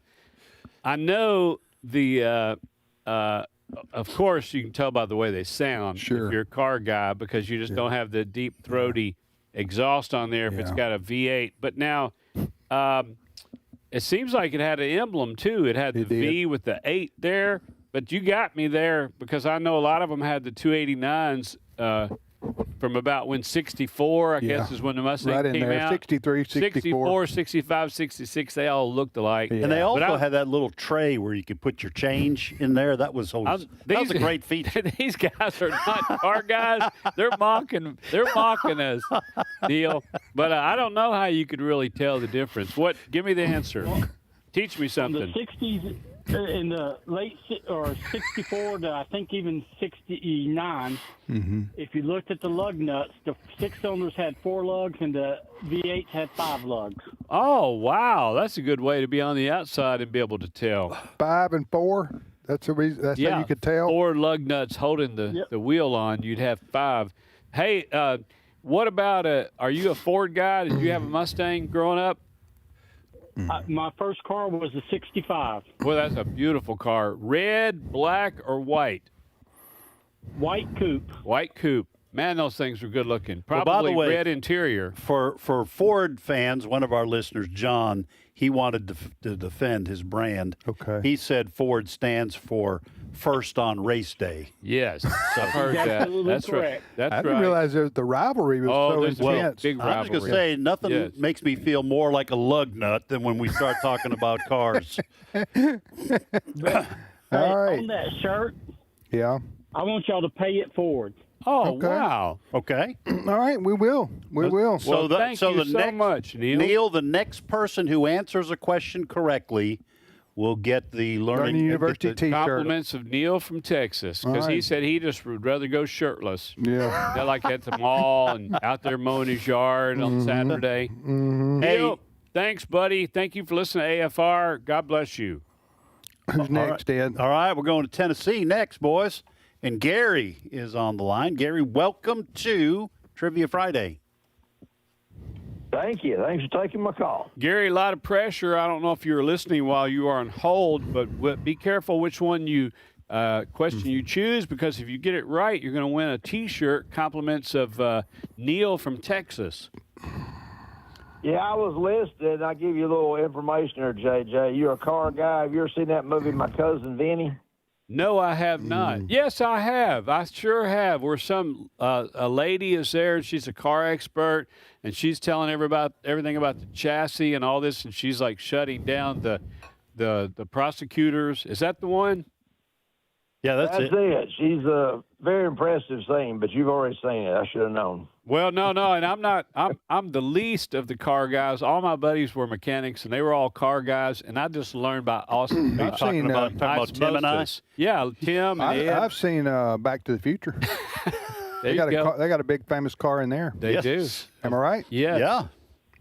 I know the of course you can tell by the way they sound if you're a car guy because you just don't have the deep throaty exhaust on there if it's got a V8. But now it seems like it had an emblem too. It had the V with the 8 there. But you got me there because I know a lot of them had the 289s from about when 64, I guess, is when the Mustang right in came there. out. 63, 64. 65, 66, they all looked alike. And they also had that little tray where you could put your change in there. That was always, that was a great feature. These guys are not car guys. They're mocking us, Neil. But I don't know how you could really tell the difference. Give me the answer. Teach me something. In the 60s, in the late or 64 to I think even 69, if you looked at the lug nuts, the six-cylinders had 4 lugs and the V8s had 5 lugs. Oh, wow. That's a good way to be on the outside and be able to tell. 5 and 4? That's the reason. That's how you could tell? 4 lug nuts holding the wheel on. You'd have 5. Hey, what about are you a Ford guy? Did you have a Mustang growing up? My first car was a 65. Well, that's a beautiful car. Red, black, or white? White coupe. White coupe. Man, those things were good looking. Well, Probably by the way, red interior. For Ford fans, one of our listeners, John, he wanted to defend his brand. Okay. He said Ford stands for first on race day. Yes, I've heard that. That's right. That's I didn't realize the rivalry was so there's a intense. big I was going to say, nothing makes me feel more like a lug nut than when we start talking about cars. All right. On that shirt, Yeah. I want y'all to pay it forward. Oh, Okay. wow. Okay. All right. We will. We will. Well, thank you so next, much, Neil. The next person who answers a question correctly will get the Learning University get the T-shirt. Compliments of Neil from Texas, because All he right. said he just would rather go shirtless. Yeah. They're like at the mall and out there mowing his yard on Saturday. Neil, thanks, buddy. Thank you for listening to AFR. God bless you. Who's next, Ed? All right, we're going to Tennessee next, boys. And Gary is on the line. Gary, welcome to Trivia Friday. Thank you. Thanks for taking my call. Gary, a lot of pressure. I don't know if you were listening while you are on hold, but be careful which one you question you choose, because if you get it right, you're going to win a T-shirt. Compliments of Neil from Texas. Yeah, I was listed. I'll give you a little information there, JJ. You're a car guy. Have you ever seen that movie, My Cousin Vinny? No, I have not. Yes, I have. I sure have. Where some a lady is there, and she's a car expert, and she's telling everything about the chassis and all this, and she's like shutting down the prosecutors. Is that the one? Yeah, That's it. She's a very impressive scene, but you've already seen it. I should have known. Well, no, and I'm not. I'm the least of the car guys. All my buddies were mechanics, and they were all car guys. And I just learned by awesome. I've seen, talking about Tim and I. Yeah, Tim and Ed. I've seen Back to the Future. There they you go. they got a big famous car in there. They do. Am I right? Yes. Yeah.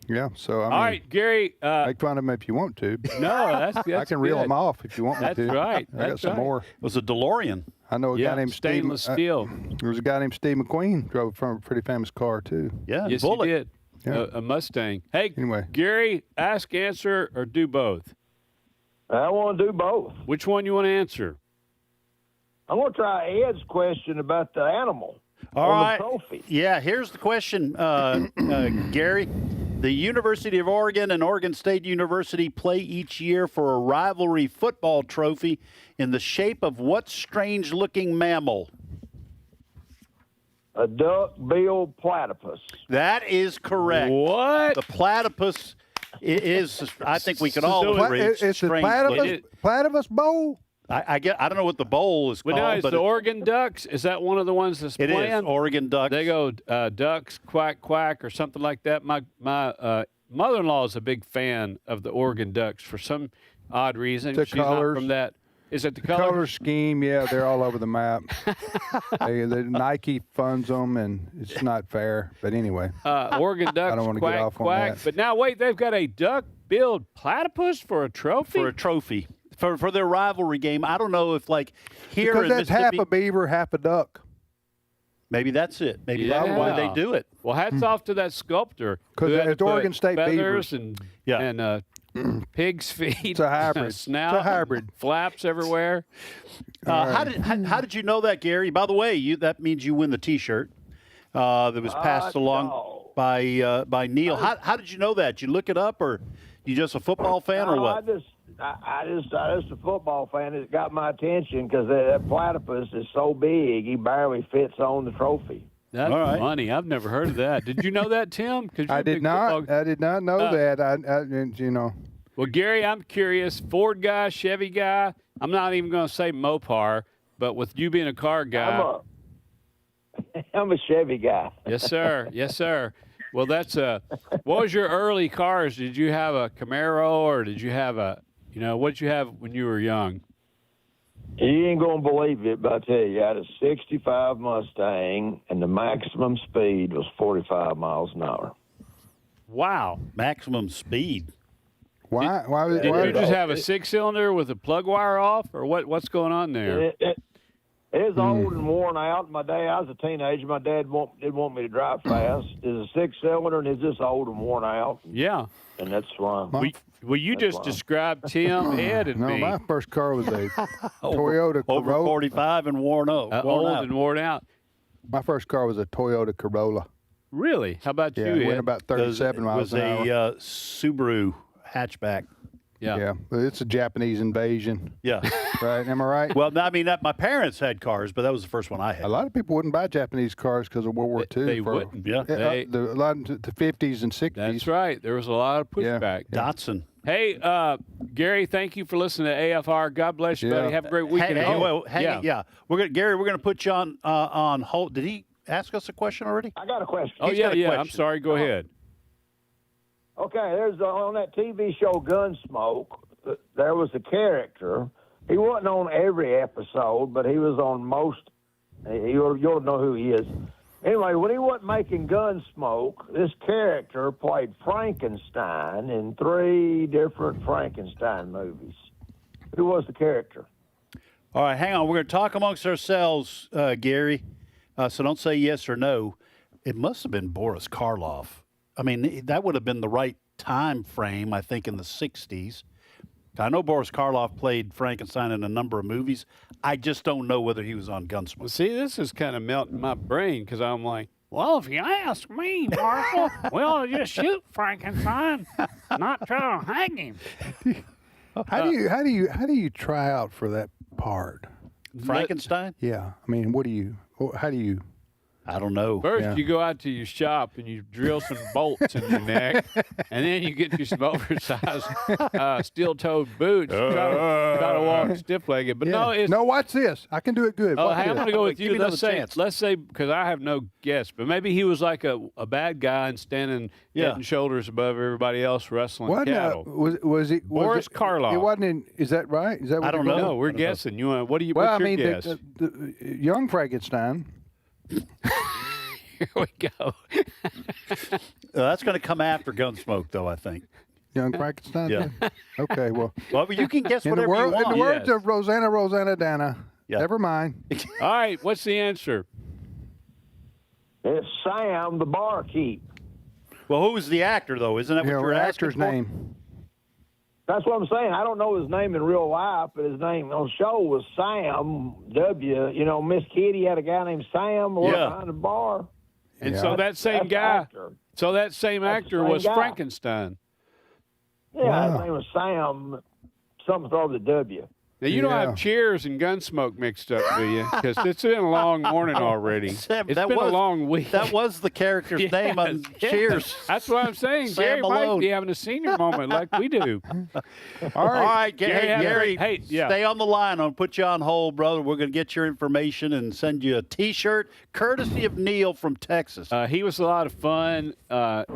Yeah. So I mean, All right, Gary. make fun of them if you want to. No, that's I can reel good. them off if you want me That's to. right. I got That's some right. more. It was a DeLorean. I know a Yeah, guy named stainless Steve, steel. There was a guy named Steve McQueen drove from a pretty famous car too. Yeah, Yes, Bullet. he did. Yeah. A Mustang. Hey, Anyway. Gary, ask, answer, or do both. I want to do both. Which one you want to answer? I'm going to try Ed's question about the animal. All on right. The trophy. Yeah, here's the question, Gary. The University of Oregon and Oregon State University play each year for a rivalry football trophy in the shape of what strange-looking mammal? A duck-billed platypus. That is correct. What? The platypus is, I think we can all agree, It's the strange looking. platypus bowl. I don't know what the bowl is Well, called. now, is but the Oregon Ducks, is that one of the ones that's it playing? is Oregon Ducks. They go ducks, quack, quack, or something like that. My mother-in-law is a big fan of the Oregon Ducks for some odd reason. The She's not colors. from that. Is it the The color? color scheme, yeah, they're all over the map. Nike funds them, and it's not fair. But anyway, Oregon Ducks, I don't want to quack, get off on quack. that. But now, wait, they've got a duck-billed platypus for a trophy? For a trophy. For their rivalry game. I don't know if, like, here because in that's half Mississippi, a beaver, half a duck. maybe that's it. Maybe Yeah. that's why they do it. Well, hats off to that sculptor. 'Cause who had to it's Oregon put State feathers beavers. and pig's feet. It's a hybrid. Snout. It's a hybrid. Flaps everywhere. How did you know that, Gary? By the way, that means you win the T-shirt that was passed along by Neil. How did you know that? Did you look it up, or you just a football fan, or what? I just a football fan. It got my attention because that platypus is so big, he barely fits on the trophy. That's All right. funny. I've never heard of that. Did you know that, Tim? 'Cause you're I a big did not. football- I did not know that. I. Well, Gary, I'm curious. Ford guy, Chevy guy. I'm not even going to say Mopar, but with you being a car guy. I'm a Chevy guy. Yes, sir. Yes, sir. Well, that's what was your early cars? Did you have a Camaro, or did you have what did you have when you were young? You ain't gonna believe it, but I tell you, I had a '65 Mustang, and the maximum speed was 45 miles an hour. Wow, maximum speed. Why? Did you just have a 6-cylinder with the plug wire off, or what's going on there? It was old and worn out. My dad, I was a teenager. My dad didn't want me to drive fast. It's a 6-cylinder, and it's just old and worn out. Yeah. And that's why. Well, you just described Tim, Ed, and No, me. my first car was a Toyota Over Corolla. 45 and worn out. Old and worn out. My first car was a Toyota Corolla. Really? How about Yeah, you, it Ed? went about 37 miles an hour. It was a Subaru hatchback. Yeah, but it's a Japanese invasion. Yeah. Right? Am I right? Well, I mean, my parents had cars, but that was the first one I had. A lot of people wouldn't buy Japanese cars because of World War II. They wouldn't. Yeah. A lot of the 50s and 60s. That's right. There was a lot of pushback. Datsun. Hey, Gary, thank you for listening to AFR. God bless you, buddy. Have a great weekend. We're gonna put you on hold. Did he ask us a question already? I got a question. Oh, He's got a yeah. question. I'm sorry. Go ahead. Okay, there's on that TV show Gunsmoke. there was a character. He wasn't on every episode, but he was on most. You'll know who he is. Anyway, when he wasn't making Gunsmoke, this character played Frankenstein in 3 different Frankenstein movies. Who was the character? All right, hang on. We're going to talk amongst ourselves, Gary. So don't say yes or no. It must have been Boris Karloff. I mean, that would have been the right time frame, I think, in the 60s. I know Boris Karloff played Frankenstein in a number of movies. I just don't know whether he was on Gunsmoke. Well, see, this is kind of melting my brain because I'm like, well, if you ask me, Marshall, we'll just shoot Frankenstein, not try to hang him. How do you try out for that part? Frankenstein? Yeah. I mean, how do you? I don't know. First, you go out to your shop and you drill some bolts in your neck, and then you get you some oversized steel-toed boots. Try to walk stiff-legged. But no, watch this. I can do it good. Oh, hey, I'm going to go with you. Let's say, because I have no guess, but maybe he was like a bad guy and standing head and shoulders above everybody else wrestling cattle. Was he Boris Karloff? It wasn't in. Is that right? Is that what I don't know. No, we're guessing. You want? What's your guess? The young Frankenstein. Here we go. That's going to come after Gunsmoke, though, I think. Young Frankenstein? Yeah. Okay, well. Well, you can guess whatever you want. In the words of Rosanna Dana, never mind. All right, what's the answer? It's Sam, the barkeep. Well, who was the actor, though? Isn't that what you're asking actor's for? name. That's what I'm saying. I don't know his name in real life, but his name on the show was Sam W. You know, Miss Kitty had a guy named Sam behind the bar. And so that same guy, that same actor was Frankenstein. Yeah, his name was Sam, something started with a W. Now, you don't have Cheers and Gunsmoke mixed up, do you? Because it's been a long morning already. It's been a long week. That was the character's name on Cheers. That's what I'm saying. Gary might be having a senior moment like we do. All right, Gary, stay on the line. I'll put you on hold, brother. We're going to get your information and send you a T-shirt, courtesy of Neil from Texas. He was a lot of fun.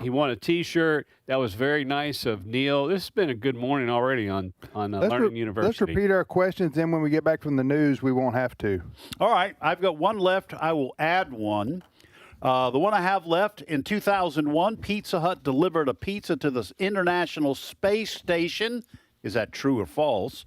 He won a T-shirt. That was very nice of Neil. This has been a good morning already on Learning University. Let's repeat our questions. Then when we get back from the news, we won't have to. All right. I've got one left. I will add one. The one I have left, in 2001, Pizza Hut delivered a pizza to the International Space Station. Is that true or false?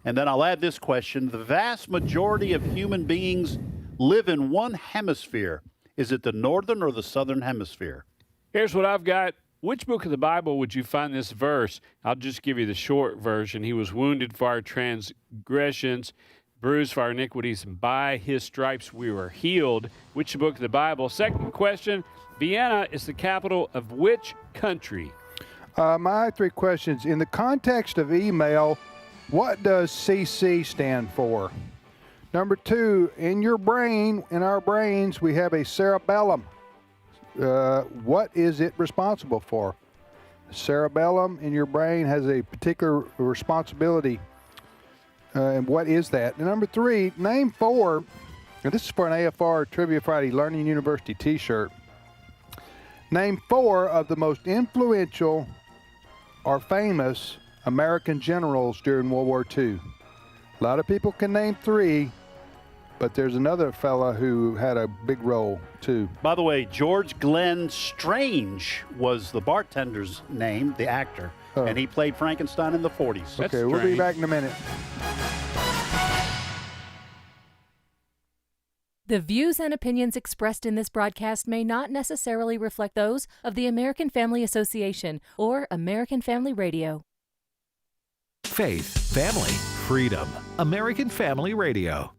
And then I'll add this question. The vast majority of human beings live in one hemisphere. Is it the northern or the southern hemisphere? Here's what I've got. Which book of the Bible would you find this verse? I'll just give you the short version. He was wounded for our transgressions, bruised for our iniquities, and by his stripes we were healed. Which book of the Bible? Second question, Vienna is the capital of which country? My 3 questions. In the context of email, what does CC stand for? Number 2, in your brain, in our brains, we have a cerebellum. What is it responsible for? Cerebellum in your brain has a particular responsibility. And what is that? And number 3, name 4, and this is for an AFR Trivia Friday Learning University t-shirt. Name 4 of the most influential or famous American generals during World War II. A lot of people can name 3, but there's another fella who had a big role, too. By the way, George Glenn Strange was the bartender's name, the actor, and he played Frankenstein in the 40s. Okay, we'll be back in a minute. The views and opinions expressed in this broadcast may not necessarily reflect those of the American Family Association or American Family Radio. Faith, family, freedom. American Family Radio.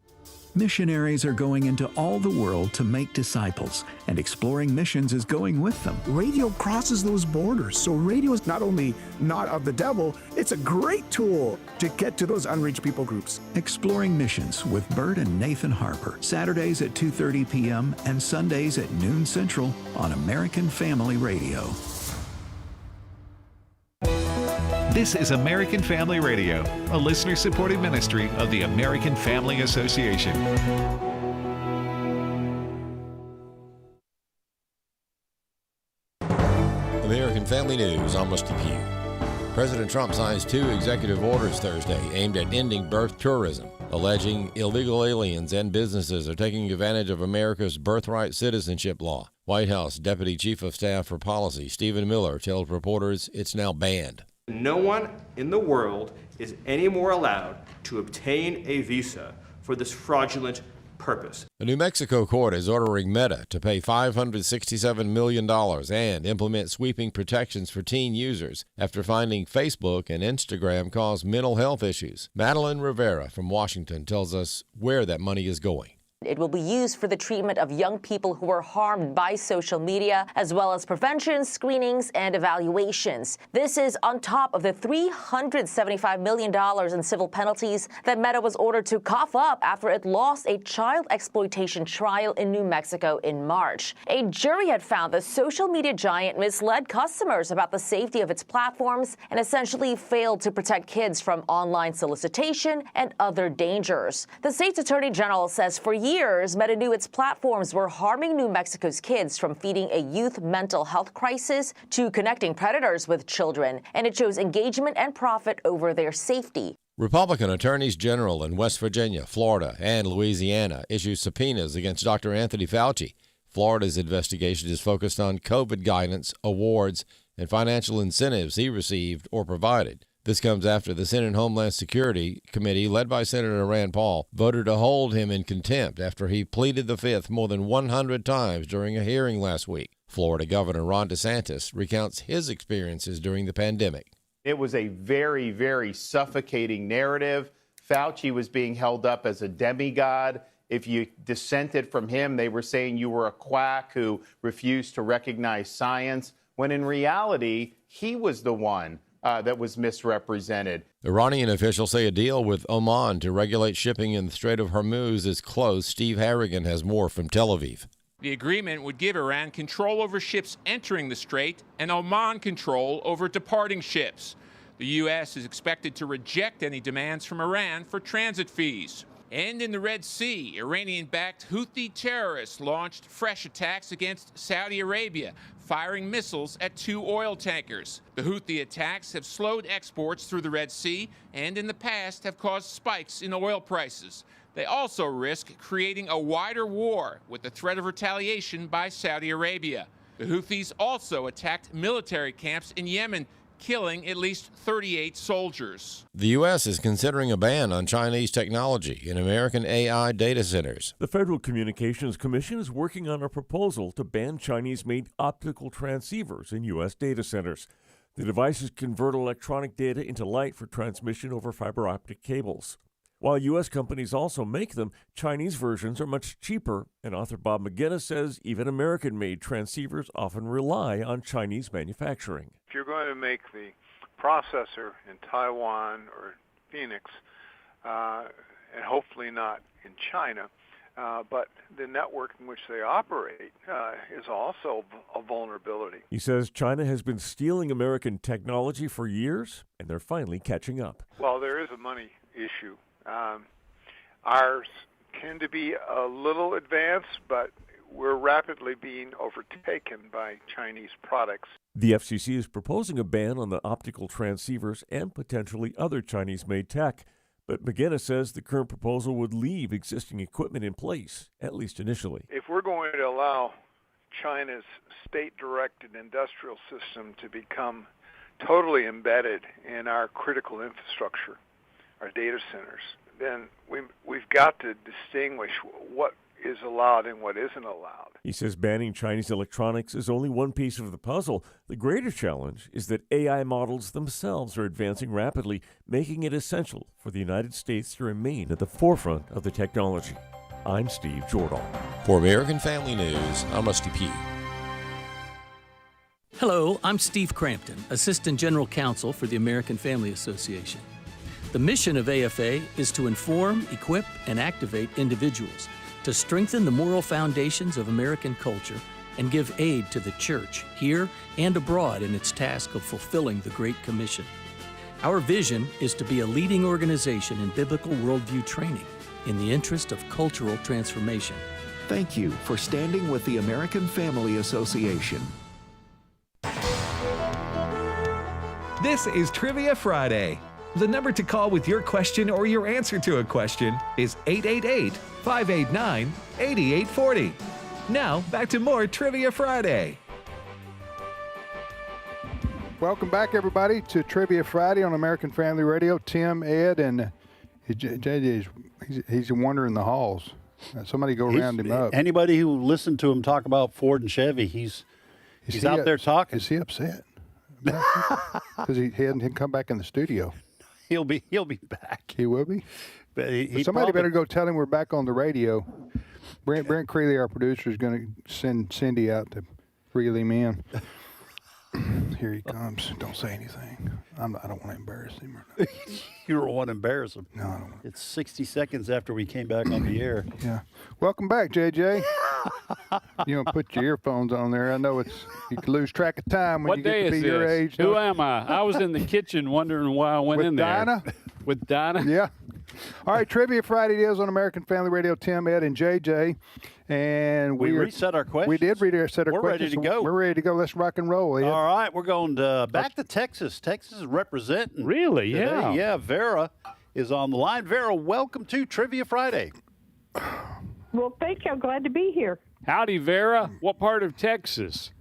Missionaries are going into all the world to make disciples, and Exploring Missions is going with them. Radio crosses those borders, so radio is not only not of the devil, it's a great tool to get to those unreached people groups. Exploring Missions with Bert and Nathan Harper, Saturdays at 2:30 p.m. and Sundays at noon Central on American Family Radio. This is American Family Radio, a listener-supported ministry of the American Family Association. American Family News, almost a few. President Trump signs 2 executive orders Thursday aimed at ending birth tourism, alleging illegal aliens and businesses are taking advantage of America's birthright citizenship law. White House Deputy Chief of Staff for Policy Stephen Miller tells reporters it's now banned. No one in the world is any more allowed to obtain a visa for this fraudulent purpose. A New Mexico court is ordering Meta to pay $567 million and implement sweeping protections for teen users after finding Facebook and Instagram cause mental health issues. Madeline Rivera from Washington tells us where that money is going. It will be used for the treatment of young people who are harmed by social media, as well as prevention, screenings, and evaluations. This is on top of the $375 million in civil penalties that Meta was ordered to cough up after it lost a child exploitation trial in New Mexico in March. A jury had found the social media giant misled customers about the safety of its platforms and essentially failed to protect kids from online solicitation and other dangers. The state's attorney general says for years, Meta knew its platforms were harming New Mexico's kids, from feeding a youth mental health crisis to connecting predators with children, and it chose engagement and profit over their safety. Republican attorneys general in West Virginia, Florida, and Louisiana issued subpoenas against Dr. Anthony Fauci. Florida's investigation is focused on COVID guidance, awards, and financial incentives he received or provided. This comes after the Senate Homeland Security Committee, led by Senator Rand Paul, voted to hold him in contempt after he pleaded the Fifth more than 100 times during a hearing last week. Florida Governor Ron DeSantis recounts his experiences during the pandemic. It was a very, very suffocating narrative. Fauci was being held up as a demigod. If you dissented from him, they were saying you were a quack who refused to recognize science, when in reality, he was the one that was misrepresented. Iranian officials say a deal with Oman to regulate shipping in the Strait of Hormuz is close. Steve Harrigan has more from Tel Aviv. The agreement would give Iran control over ships entering the strait and Oman control over departing ships. The U.S. is expected to reject any demands from Iran for transit fees. And in the Red Sea, Iranian-backed Houthi terrorists launched fresh attacks against Saudi Arabia, firing missiles at 2 oil tankers. The Houthi attacks have slowed exports through the Red Sea and in the past have caused spikes in oil prices. They also risk creating a wider war with the threat of retaliation by Saudi Arabia. The Houthis also attacked military camps in Yemen, killing at least 38 soldiers. The U.S. is considering a ban on Chinese technology in American AI data centers. The Federal Communications Commission is working on a proposal to ban Chinese-made optical transceivers in U.S. data centers. The devices convert electronic data into light for transmission over fiber optic cables. While U.S. companies also make them, Chinese versions are much cheaper, and author Bob McGinnis says even American-made transceivers often rely on Chinese manufacturing. If you're going to make the processor in Taiwan or Phoenix, and hopefully not in China, but the network in which they operate is also a vulnerability. He says China has been stealing American technology for years, and they're finally catching up. Well, there is a money issue. Ours tend to be a little advanced, but we're rapidly being overtaken by Chinese products. The FCC is proposing a ban on the optical transceivers and potentially other Chinese-made tech. But McGinnis says the current proposal would leave existing equipment in place, at least initially. If we're going to allow China's state-directed industrial system to become totally embedded in our critical infrastructure, our data centers, then we've got to distinguish what is allowed and what isn't allowed. He says banning Chinese electronics is only one piece of the puzzle. The greater challenge is that AI models themselves are advancing rapidly, making it essential for the United States to remain at the forefront of the technology. I'm Steve Jordahl. For American Family News, I'm Rusty Pugh. Hello, I'm Steve Crampton, Assistant General Counsel for the American Family Association. The mission of AFA is to inform, equip, and activate individuals to strengthen the moral foundations of American culture and give aid to the church here and abroad in its task of fulfilling the Great Commission. Our vision is to be a leading organization in biblical worldview training in the interest of cultural transformation. Thank you for standing with the American Family Association. This is Trivia Friday. The number to call with your question or your answer to a question is 888-589-8840. Now, back to more Trivia Friday. Welcome back, everybody, to Trivia Friday on American Family Radio. Tim, Ed, and JJ, he's wandering the halls. Somebody go round him up. Anybody who listened to him talk about Ford and Chevy, he's out there talking. Is he upset? Because he hadn't come back in the studio. He'll be back. He will be? But somebody better go tell him we're back on the radio. Brent Creeley, our producer, is going to send Cindy out to reel him in. Here he comes. Don't say anything. I don't want to embarrass him. You don't want to embarrass him. No, I don't. It's 60 seconds after we came back on the air. Yeah. Welcome back, JJ. You don't put your earphones on there. I know you can lose track of time when you get to be your age. Who am I? I was in the kitchen wondering why I went in there. Dinah? With Dinah? Yeah. All right, Trivia Friday it is on American Family Radio. Tim, Ed, and JJ. And we reset our questions. We did reset our questions. We're ready to go. We're ready to go. Let's rock and roll. Ed. All right, we're going back to Texas. Texas is representing. Really? Today. Yeah. Yeah, Vera is on the line. Vera, welcome to Trivia Friday. Well, thank you. I'm glad to be here. Howdy, Vera. What part of Texas?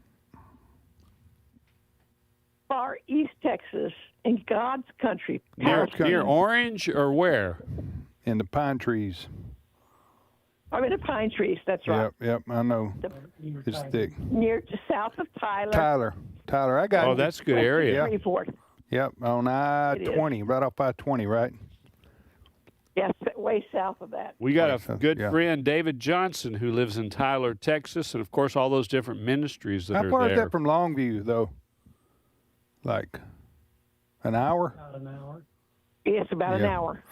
Far East Texas, in God's country. Near Orange or where? In the pine trees. I'm in the pine trees. That's right. Yep. I know. It's thick. South of Tyler. Tyler, I got. Oh, that's a good area. Yep, on I-20, right off I-20, right? Yes, way south of that. We got a good friend, David Johnson, who lives in Tyler, Texas, and of course all those different ministries that are there. How far is that from Longview, though? Like an hour? About an hour. Yes, about an hour.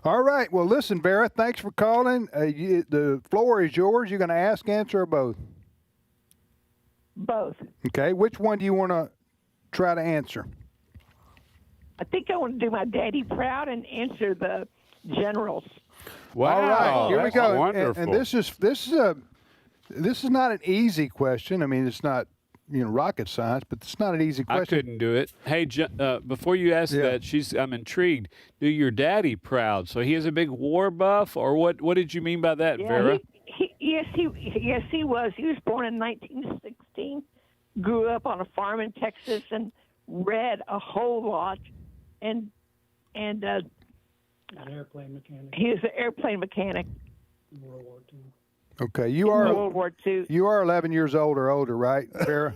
All right. Well, listen, Vera, thanks for calling. The floor is yours. You're going to ask, answer, or both? Both. Okay. Which one do you want to try to answer? I think I want to do my daddy proud and answer the generals. Wow. All right. Here we go. Wonderful. And this is not an easy question. I mean, it's not rocket science, but it's not an easy question. I couldn't do it. Hey, before you ask that, I'm intrigued. Do your daddy proud? So he is a big war buff, or what? What did you mean by that, Vera? Yes, he was. He was born in 1916. Grew up on a farm in Texas and read a whole lot. And an airplane mechanic. He was an airplane mechanic. In World War II. Okay, you are World War II. You are 11 years old or older, right, Vera?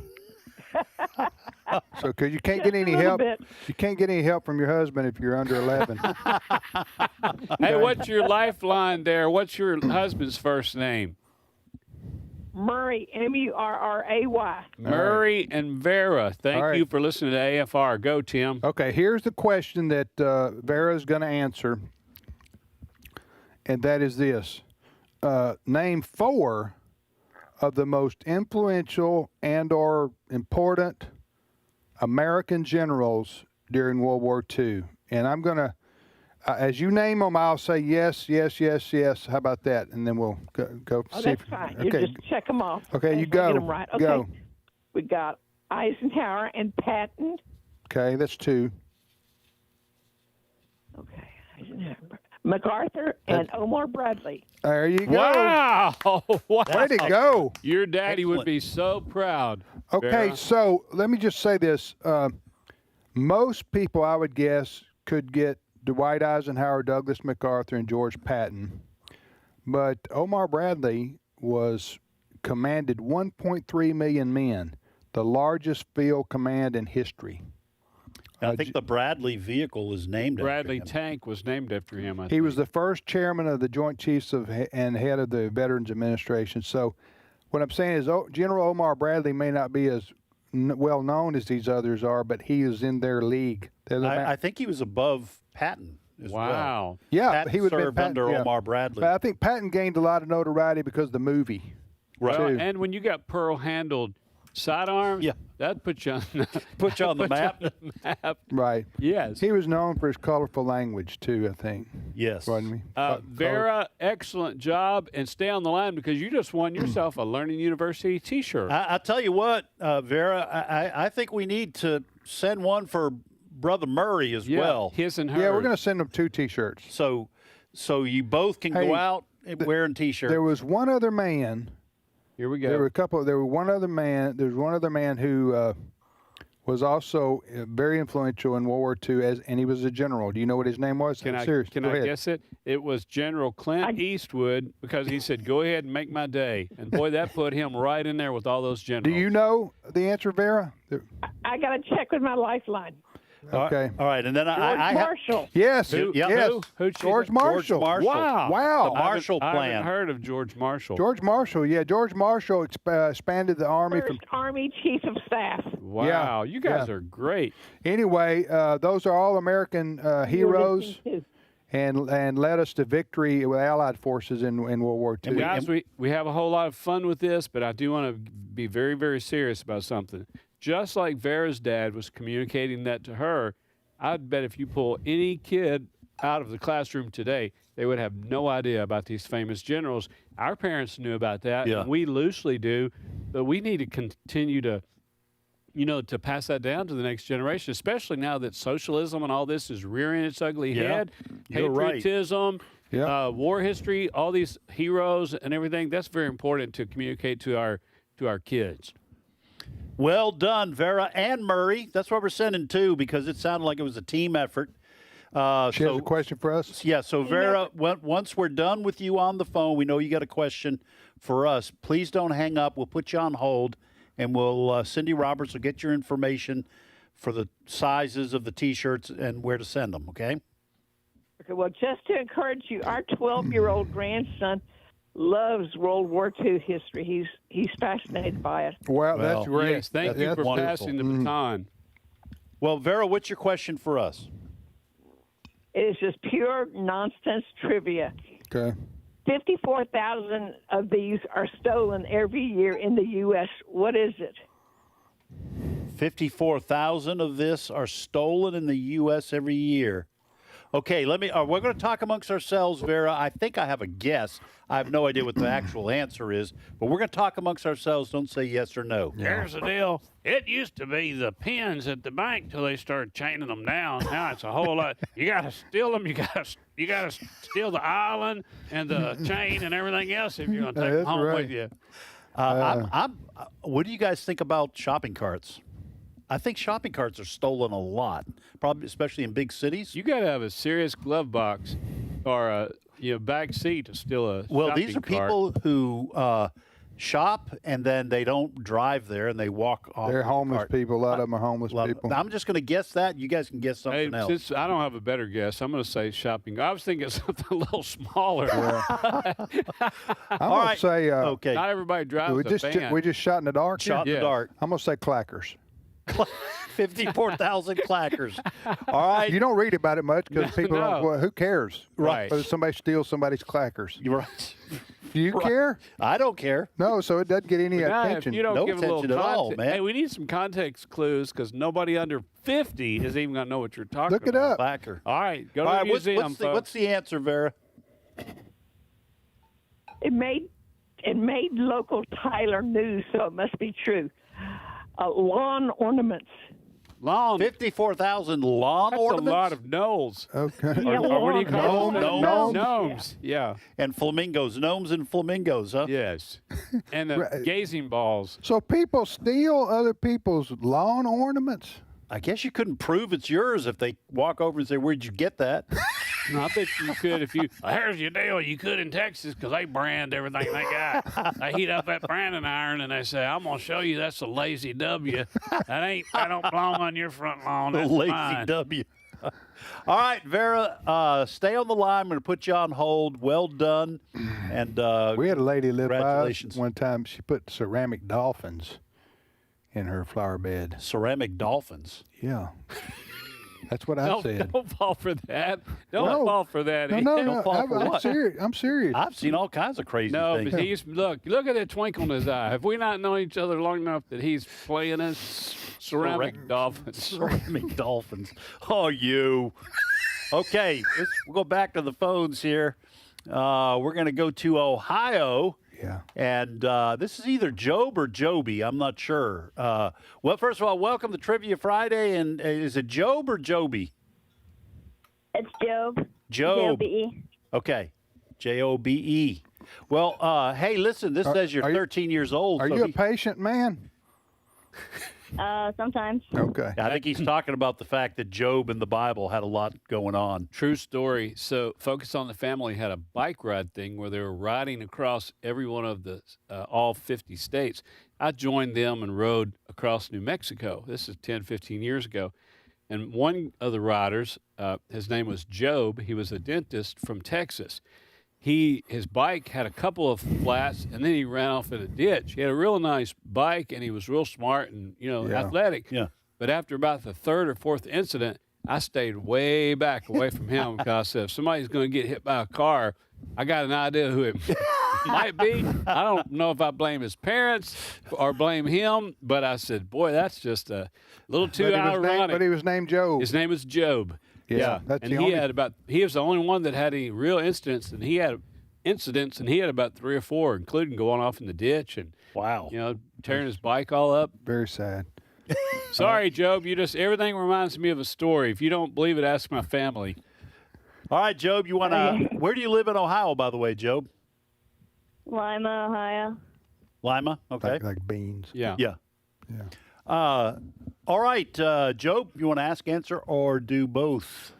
So, because you can't get any help, you can't get any help from your husband if you're under 11. Hey, what's your lifeline there? What's your husband's first name? Murray, M-U-R-R-A-Y. Murray and Vera. Thank you for listening to AFR. Go, Tim. Okay, here's the question that Vera's going to answer, and that is this. Name 4 of the most influential and or important American generals during World War II. And I'm going to, as you name them, I'll say yes, yes, yes, yes. How about that? And then we'll go see. That's fine. You just check them off. Okay, you go. Get them right. Okay. Go. We got Eisenhower and Patton. Okay, that's 2. Okay, Eisenhower. MacArthur and Omar Bradley. There you go. Wow. Way to go. Your daddy would be so proud. Okay, Vera. so let me just say this. Most people, I would guess, could get Dwight Eisenhower, Douglas MacArthur, and George Patton. But Omar Bradley commanded 1.3 million men, the largest field command in history. I think the Bradley vehicle is named Bradley after him. tank was named after him. He was the first chairman of the Joint Chiefs and head of the Veterans Administration. So what I'm saying is General Omar Bradley may not be as well known as these others are, but he is in their league. I think he was above Patton as well. Wow. Yeah, Patton he would served under Omar Bradley. But I think Patton gained a lot of notoriety because of the movie. Right. Well, and when you got pearl-handled sidearms, that puts you on the map. Right. Yes. He was known for his colorful language, too, I think. Yes. Wasn't he? Vera, excellent job. And stay on the line because you just won yourself a Learning University T-shirt. I tell you what, Vera, I think we need to send one for Brother Murray as well. His and hers. Yeah, we're going to send them 2 T-shirts. So you both can go out wearing T-shirts. There was one other man. Here we go. There was one other man. There's one other man who was also very influential in World War II, and he was a general. Do you know what his name was? Can I Go ahead. guess it? It was General Clint Eastwood, because he said, "Go ahead and make my day." And boy, that put him right in there with all those generals. Do you know the answer, Vera? I got to check with my lifeline. Okay. All right, and then George Marshall. Yes. Who? Yes. Who'd she George say? Marshall. Wow. The Marshall I Plan. haven't heard of George Marshall. George Marshall. Yeah, George Marshall expanded the army First Army Chief of Staff. Wow, you guys are great. Anyway, those are all American heroes, and led us to victory with Allied forces in World War II. And guys, we have a whole lot of fun with this, but I do want to be very, very serious about something. Just like Vera's dad was communicating that to her, I'd bet if you pull any kid out of the classroom today, they would have no idea about these famous generals. Our parents knew about that, and we loosely do, but we need to continue to, to pass that down to the next generation, especially now that socialism and all this is rearing its ugly head. You're right. Patriotism, war history, all these heroes and everything, that's very important to communicate to our kids. Well done, Vera and Murray. That's what we're sending 2, because it sounded like it was a team effort. She has a question for us? Yeah, so Vera, once we're done with you on the phone, we know you got a question for us. Please don't hang up. We'll put you on hold, and Cindy Roberts will get your information for the sizes of the T-shirts and where to send them, okay? Okay, well, just to encourage you, our 12-year-old grandson loves World War II history. He's fascinated by it. Well, that's great. Yes, thank you for passing the baton. Well, Vera, what's your question for us? It is just pure nonsense trivia. Okay. 54,000 of these are stolen every year in the U.S. What is it? 54,000 of this are stolen in the U.S. every year. Okay, we're going to talk amongst ourselves, Vera. I think I have a guess. I have no idea what the actual answer is, but we're going to talk amongst ourselves. Don't say yes or no. Here's the deal. It used to be the pins at the bank till they started chaining them down. Now it's a whole lot. You got to steal them. You got to steal the island and the chain and everything else if you're going to take them home with you. What do you guys think about shopping carts? I think shopping carts are stolen a lot, probably especially in big cities. You got to have a serious glove box or a back seat to steal a these are people who shop and then they don't drive there and they walk off. They're homeless people. A lot of them are homeless people. I'm just going to guess that. You guys can guess something else. Since I don't have a better guess, I'm going to say shopping. I was thinking something a little smaller. I'm going to say okay. Not everybody drives a van. We just shot in the dark. Shot in the dark. I'm going to say clackers. 54,000 clackers. All right. You don't read about it much because people don't. Well, who cares? Right. Whether somebody steals somebody's clackers. You're right. Do you care? I don't care. No, so it doesn't get any attention. If you don't No give a little attention at all, man. Hey, we need some context clues because nobody under 50 is even going to know what you're talking about. Look it up. Clacker. All right. Go to the museum, what's the answer, Vera? It made local Tyler news, so it must be true. Lawn ornaments. Lawn. 54,000 lawn ornaments? That's a lot of gnolls. Okay. Yeah, Or what do you call them? Gnomes. Gnomes. Yeah. And flamingos. Gnomes and flamingos, huh? Yes. And the gazing balls. So people steal other people's lawn ornaments? I guess you couldn't prove it's yours if they walk over and say, "Where'd you get that?" No, I bet you could if you. Here's your deal. You could in Texas because they brand everything they got. They heat up that branding iron and they say, "I'm gonna show you that's a lazy W. I don't belong on your front lawn. That's lazy mine." W. All right, Vera, stay on the line. I'm going to put you on hold. Well done. And we had a lady live by us congratulations. one time. She put ceramic dolphins in her flower bed. Ceramic dolphins. Yeah. That's what I said. Don't fall for that. Don't fall for that. No. I'm serious. I'm serious. I've seen all kinds of crazy things. But he's look at that twinkle in his eye. Have we not known each other long enough that he's playing us ceramic dolphins? Ceramic dolphins. Oh, you. Okay, we'll go back to the phones here. We're going to go to Ohio. Yeah. And this is either Job or Joby. I'm not sure. Well, first of all, welcome to Trivia Friday. And is it Job or Joby? It's Job. Job. J-O-B-E. Okay. J-O-B-E. Well, hey, listen, this says you're 13 years old. Are so you a patient man? Sometimes. Okay. I think he's talking about the fact that Job in the Bible had a lot going on. True story. So Focus on the Family had a bike ride thing where they were riding across every one of the all 50 states. I joined them and rode across New Mexico. This is 10, 15 years ago. And one of the riders, his name was Job. He was a dentist from Texas. His bike had a couple of flats, and then he ran off in a ditch. He had a real nice bike, and he was real smart and, athletic. Yeah. But after about the third or fourth incident, I stayed way back away from him because I said, if somebody's going to get hit by a car, I got an idea who it might be. I don't know if I blame his parents or blame him, but I said, boy, that's just a little too ironic. But he was named Job. His name was Job. Yeah, that's and the he only... had he was the only one that had any real incidents, and he had about 3 or 4, including going off in the ditch and tearing his bike all up. Very sad. Sorry, Job. Everything reminds me of a story. If you don't believe it, ask my family. All right, Job. You want to? Where do you live in Ohio, by the way, Job? Lima, Ohio. Lima. Okay. Like beans. Yeah. Yeah. Yeah. All right, Job. You want to ask, answer, or do both?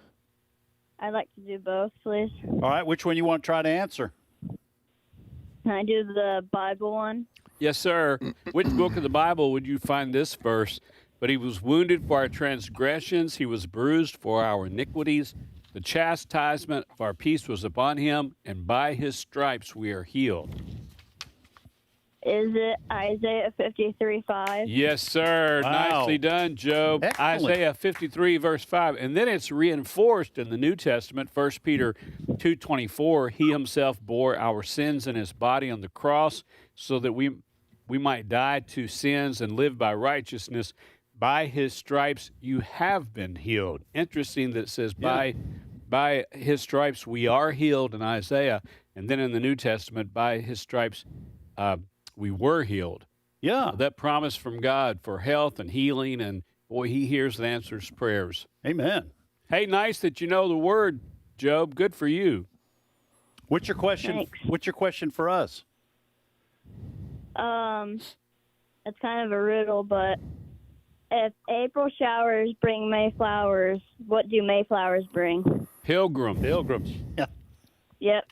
I'd like to do both, please. All right. Which one you want to try to answer? Can I do the Bible one? Yes, sir. Which book of the Bible would you find this verse? But he was wounded for our transgressions. He was bruised for our iniquities. The chastisement of our peace was upon him, and by his stripes we are healed. Is it Isaiah 53:5? Yes, sir. Wow. Nicely done, Job. Excellent. Isaiah 53, verse 5. And then it's reinforced in the New Testament, 1 Peter 2:24. He himself bore our sins in his body on the cross so that we might die to sins and live by righteousness. By his stripes you have been healed. Interesting that it says by his stripes we are healed in Isaiah. And then in the New Testament, by his stripes we were healed. Yeah. That promise from God for health and healing, and boy, he hears and answers prayers. Amen. Hey, nice that you know the word, Job. Good for you. What's your question? Thanks. What's your question for us? It's kind of a riddle, but if April showers bring May flowers, what do May flowers bring? Pilgrims. Yeah. Yep.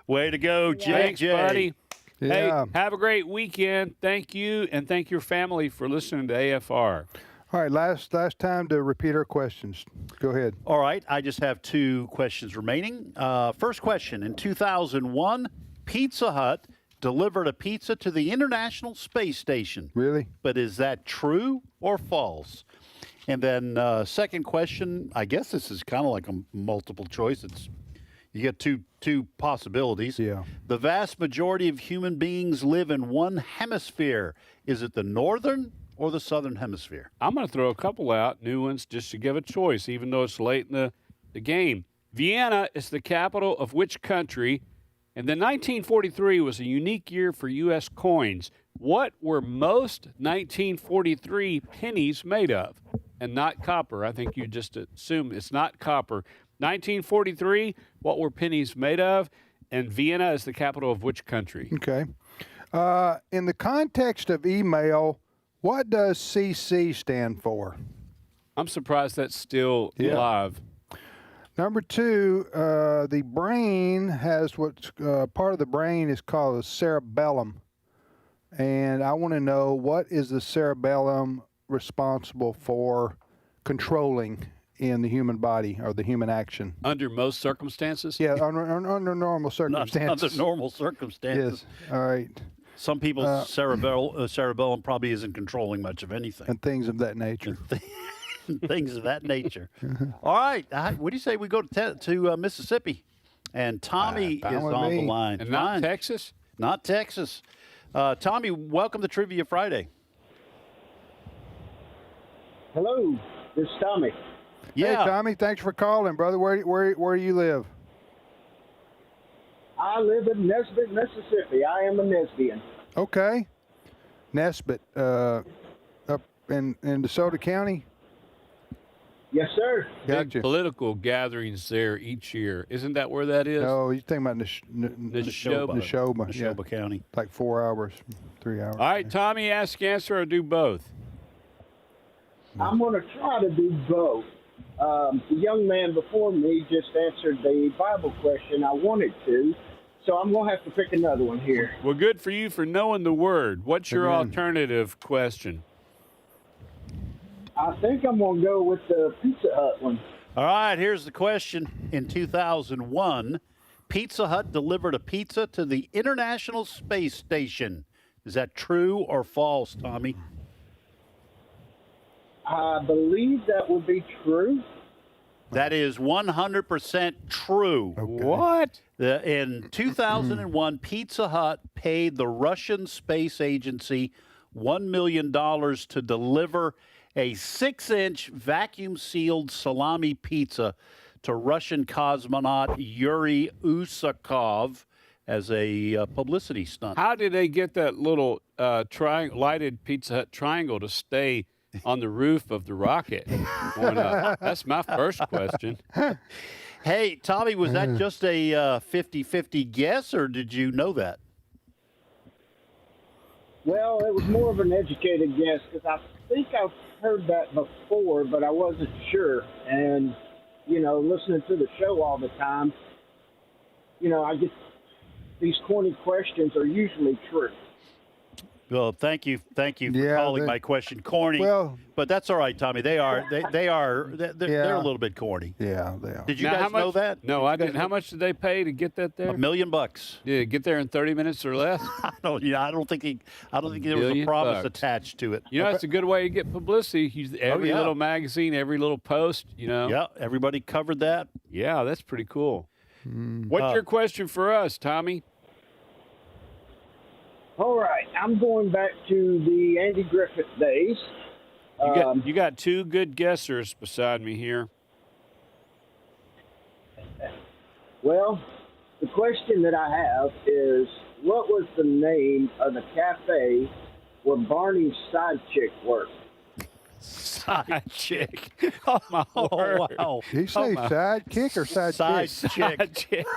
Way to go, JJ. Thanks, buddy. Yeah. Hey, have a great weekend. Thank you, and thank your family for listening to AFR. All right, last time to repeat our questions. Go ahead. All right, I just have 2 questions remaining. First question. In 2001, Pizza Hut delivered a pizza to the International Space Station. Really? But is that true or false? And then second question, I guess this is kind of like a multiple choice. You get two possibilities. Yeah. The vast majority of human beings live in one hemisphere. Is it the northern or the southern hemisphere? I'm going to throw a couple out, new ones, just to give a choice, even though it's late in the game. Vienna is the capital of which country? And then 1943 was a unique year for U.S. coins. What were most 1943 pennies made of? And not copper. I think you just assume it's not copper. 1943, what were pennies made of? And Vienna is the capital of which country? Okay. In the context of email, what does CC stand for? I'm surprised that's still alive. Number 2, the brain has what's part of the brain is called a cerebellum. And I want to know, what is the cerebellum responsible for controlling in the human body or the human action? Under most circumstances? Yeah, under normal circumstances. Under normal circumstances. Yes. All right. Some people's cerebellum probably isn't controlling much of anything. And things of that nature. Things of that nature. All right. What do you say we go to Mississippi? And Tommy is on the line. And not Texas? Not Texas. Tommy, welcome to Trivia Friday. Hello, this is Tommy. Yeah. Hey, Tommy, thanks for calling, brother. Where do you live? I live in Nesbit, Mississippi. I am a Nesbian. Okay. Nesbit, up in DeSoto County? Yes, sir. Big Gotcha. political gatherings there each year. Isn't that where that is? No, you're thinking about Neshoba. Neshoba County. Like 4 hours, 3 hours. All right, Tommy, ask, answer, or do both. I'm going to try to do both. The young man before me just answered the Bible question I wanted to, so I'm going to have to pick another one here. Well, good for you for knowing the word. What's your alternative question? I think I'm going to go with the Pizza Hut one. All right, here's the question. In 2001, Pizza Hut delivered a pizza to the International Space Station. Is that true or false, Tommy? I believe that would be true. That is 100% true. Okay. What? In 2001, Pizza Hut paid the Russian Space Agency $1 million to deliver a 6-inch vacuum-sealed salami pizza to Russian cosmonaut Yuri Usakov as a publicity stunt. How did they get that little lighted Pizza Hut triangle to stay on the roof of the rocket going up? That's my first question. Hey, Tommy, was that just a 50-50 guess, or did you know that? Well, it was more of an educated guess because I think I've heard that before, but I wasn't sure. And, listening to the show all the time, I get these corny questions are usually true. Well, thank you for calling my question corny. Well, but that's all right, Tommy. They're a little bit corny. Yeah, they are. Did you guys know that? No, I didn't. How much did they pay to get that there? $1 million. Did it get there in 30 minutes or less? I don't think there was a promise attached to it. That's a good way to get publicity. Every little magazine, every little post. Yeah, everybody covered that. Yeah, that's pretty cool. What's your question for us, Tommy? All right, I'm going back to the Andy Griffith days. You got two good guessers beside me here. Well, the question that I have is, what was the name of the cafe where Barney's side chick worked? Side chick. Oh, my word. Wow. Did he say sidekick or side chick?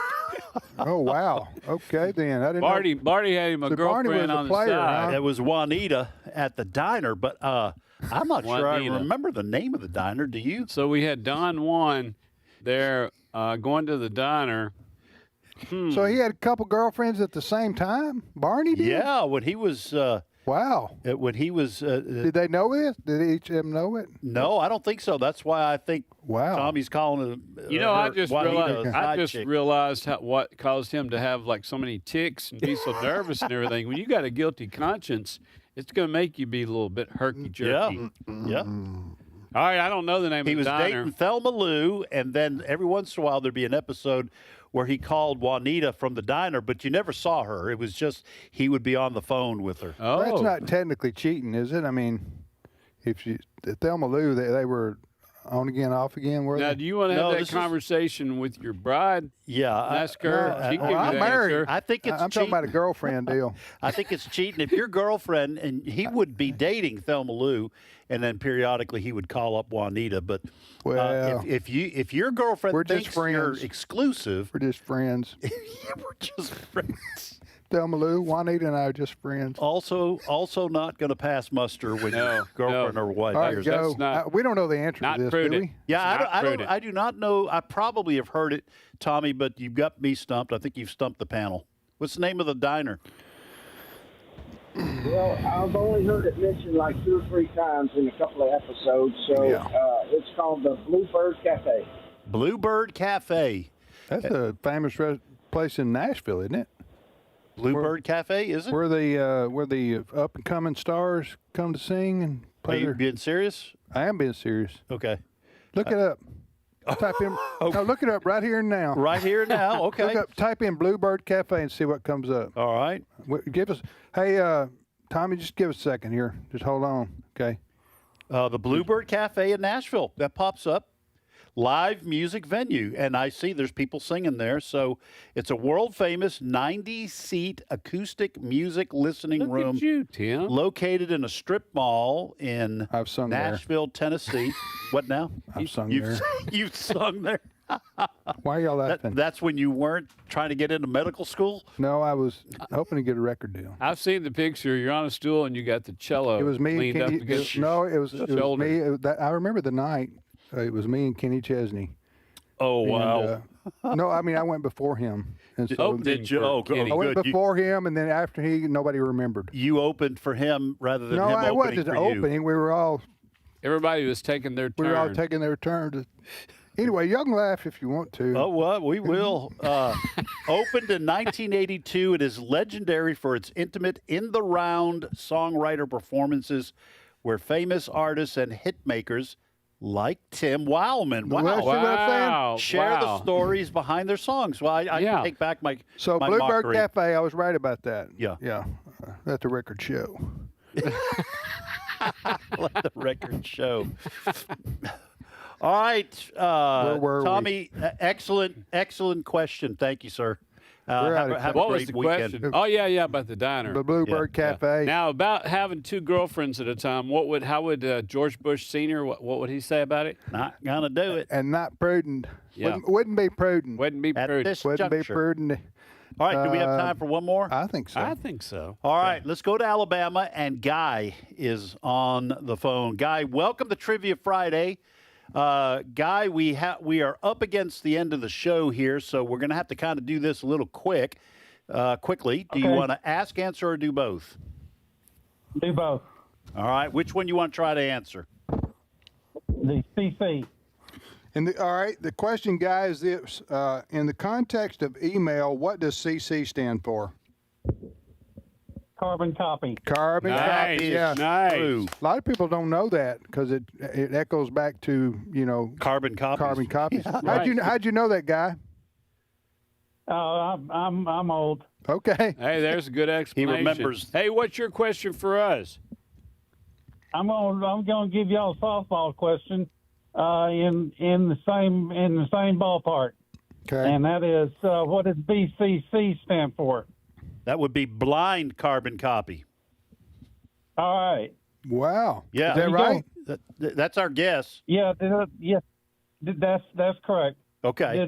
Oh, wow. Okay, then. I didn't know. Barney had him a girlfriend on the side. Huh? It was Juanita at the diner, but I'm not sure I remember the name of the diner. Do you? So we had Don Juan there going to the diner. So he had a couple girlfriends at the same time? Barney did? Yeah, when he was... wow. When he was... did they know this? Did each of them know it? No, I don't think so. That's why I think Tommy's calling it... I just realized what caused him to have like so many tics and be so nervous and everything. When you got a guilty conscience, it's going to make you be a little bit herky-jerky. Yeah. All right, I don't know the name of the diner. He was dating Thelma Lou, and then every once in a while there'd be an episode where he called Juanita from the diner, but you never saw her. It was just he would be on the phone with her. Oh. Well, that's not technically cheating, is it? I mean, Thelma Lou, they were on again, off again, were now, they? do you want to have that conversation with your bride? Yeah. Ask her. She can give you the married. answer. I think it's I'm talking about a girlfriend deal. I think it's cheating. If your girlfriend, and he would be dating Thelma Lou, and then periodically he would call up Juanita. But if your girlfriend thinks you're exclusive, we're just friends. We're just friends. Thelma Lou, Juanita, and I are just friends. Also not going to pass muster when your girlfriend or wife hears that. We don't know the answer to this, do we? Yeah, I do not know. I probably have heard it, Tommy, but you've got me stumped. I think you've stumped the panel. What's the name of the diner? Well, I've only heard it mentioned like 2 or 3 times in a couple of episodes, so it's called the Bluebird Cafe. Bluebird Cafe. That's a famous place in Nashville, isn't it? Bluebird Cafe, is it? Where the up and coming stars come to sing and play. Are you being serious? I am being serious. Okay. Look it up. Type in. No, look it up right here and now. Right here and now. Okay. Type in Bluebird Cafe and see what comes up. All right. Give us. Hey, Tommy, just give us a second here. Just hold on. Okay. The Bluebird Cafe in Nashville that pops up. live music venue. And I see there's people singing there. So it's a world-famous 90-seat acoustic music listening room. Look at you, Tim. Located in a strip mall in I've sung Nashville, Tennessee. What now? I've sung you've, there. You've sung there. Why are y'all laughing? That's when you weren't trying to get into medical school? No, I was hoping to get a record deal. I've seen the picture. You're on a stool and you got the cello. It was me and leaned up Kenny. against your No, it was shoulder. me. I remember the night. It was me and Kenny Chesney. Oh, wow. No, I mean, I went before him. And so did you? Oh, I went good. before him, and then after nobody remembered. You opened for him rather than No, him it opening wasn't for an opening. We were all Everybody was taking their turn. We were all taking their turn. Anyway, you can laugh if you want to. Oh, well, we will. Opened in 1982, it is legendary for its intimate, in-the-round songwriter performances where famous artists and hit makers like Tim Wildmon. Wow. Share the stories behind their songs. Well, I can take back my So my Bluebird mockery. Cafe, I was right about that. Yeah. Yeah. Let the record show. Let the record show. All right, Where were Tommy. Excellent question. Thank you, sir. Have a what great was the weekend. question? Oh yeah, about the diner. The Bluebird Cafe. Now about having two girlfriends at a time. How would George Bush Sr. What would he say about it? Not gonna do it. And not prudent. Yeah. Wouldn't be prudent. Wouldn't be At prudent. this Wouldn't be juncture. prudent. All right, do we have time for one more? I think so. I think so. All right, let's go to Alabama, and Guy is on the phone. Guy, welcome to Trivia Friday. Guy, we are up against the end of the show here, so we're going to have to kind of do this a little quickly. Do you want to ask, answer, or do both? Do both. All right, which one you want to try to answer? The CC. All right, the question, Guy, is this. In the context of email, what does CC stand for? Carbon copy. Carbon copy. Yeah. Nice. A lot of people don't know that because it echoes back to, carbon copies. Carbon copies. Right. How'd you know that, Guy? I'm old. Okay. Hey, there's a good explanation. remembers. Hey, what's your question for us? I'm gonna give y'all a softball question in the same ballpark. Okay. And that is what does BCC stand for? That would be blind carbon copy. All right. Wow. Yeah. Is that right? That's our guess. Yeah. That's correct. Okay.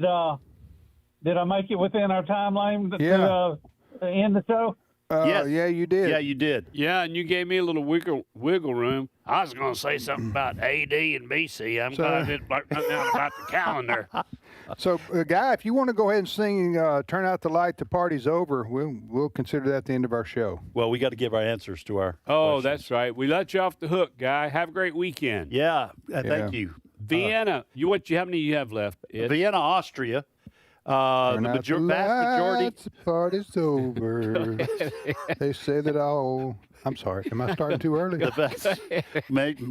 Did I make it within our timeline Yeah. to end the show? Yes. Yeah, you did. Yeah, you did. Yeah, and you gave me a little wiggle room. I was going to say something about AD and BC. I'm glad it right now about the calendar. So, Guy, if you want to go ahead and sing "Turn Out the Light, the Party's Over," we'll consider that the end of our show. Well, we got to give our answers to our Oh, questions. that's right. We let you off the hook, Guy. Have a great weekend. Yeah, thank you. Vienna. How many you have left? Ed? Vienna, Austria. Turn The out the vast majority. lights, the party's over. They say that all. I'm sorry. Am I starting too early?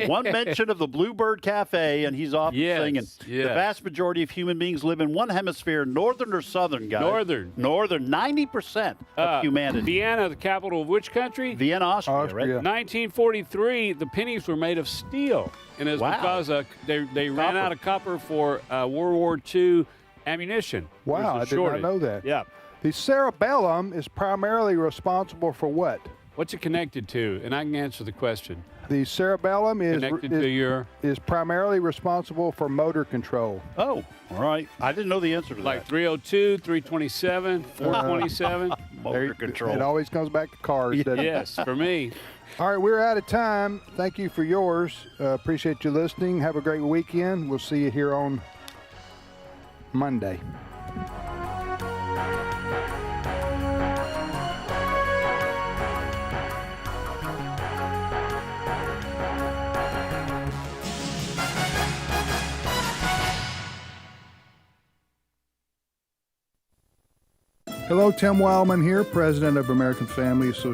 One mention of the Bluebird Cafe, and he's off singing. Yes. The vast majority of human beings live in one hemisphere, northern or southern, guys? Northern. 90% of humanity. Vienna, the capital of which country? Vienna, Austria, Austria. right? 1943, the pennies were made of steel. And it's Wow. because they ran out of copper for World War II ammunition. Wow, I There's a did not shortage. know that. Yeah. The cerebellum is primarily responsible for what? What's it connected to? And I can answer the question. The cerebellum Connected to your... is primarily responsible for motor control. Oh, all right. I didn't know the answer to Like that. 302, 327, 427. Motor control. It always comes back to cars, doesn't it? Yes, for me. All right, we're out of time. Thank you for yours. Appreciate you listening. Have a great weekend. We'll see you here on Monday. Hello, Tim Wildmon here, President of American Family Association.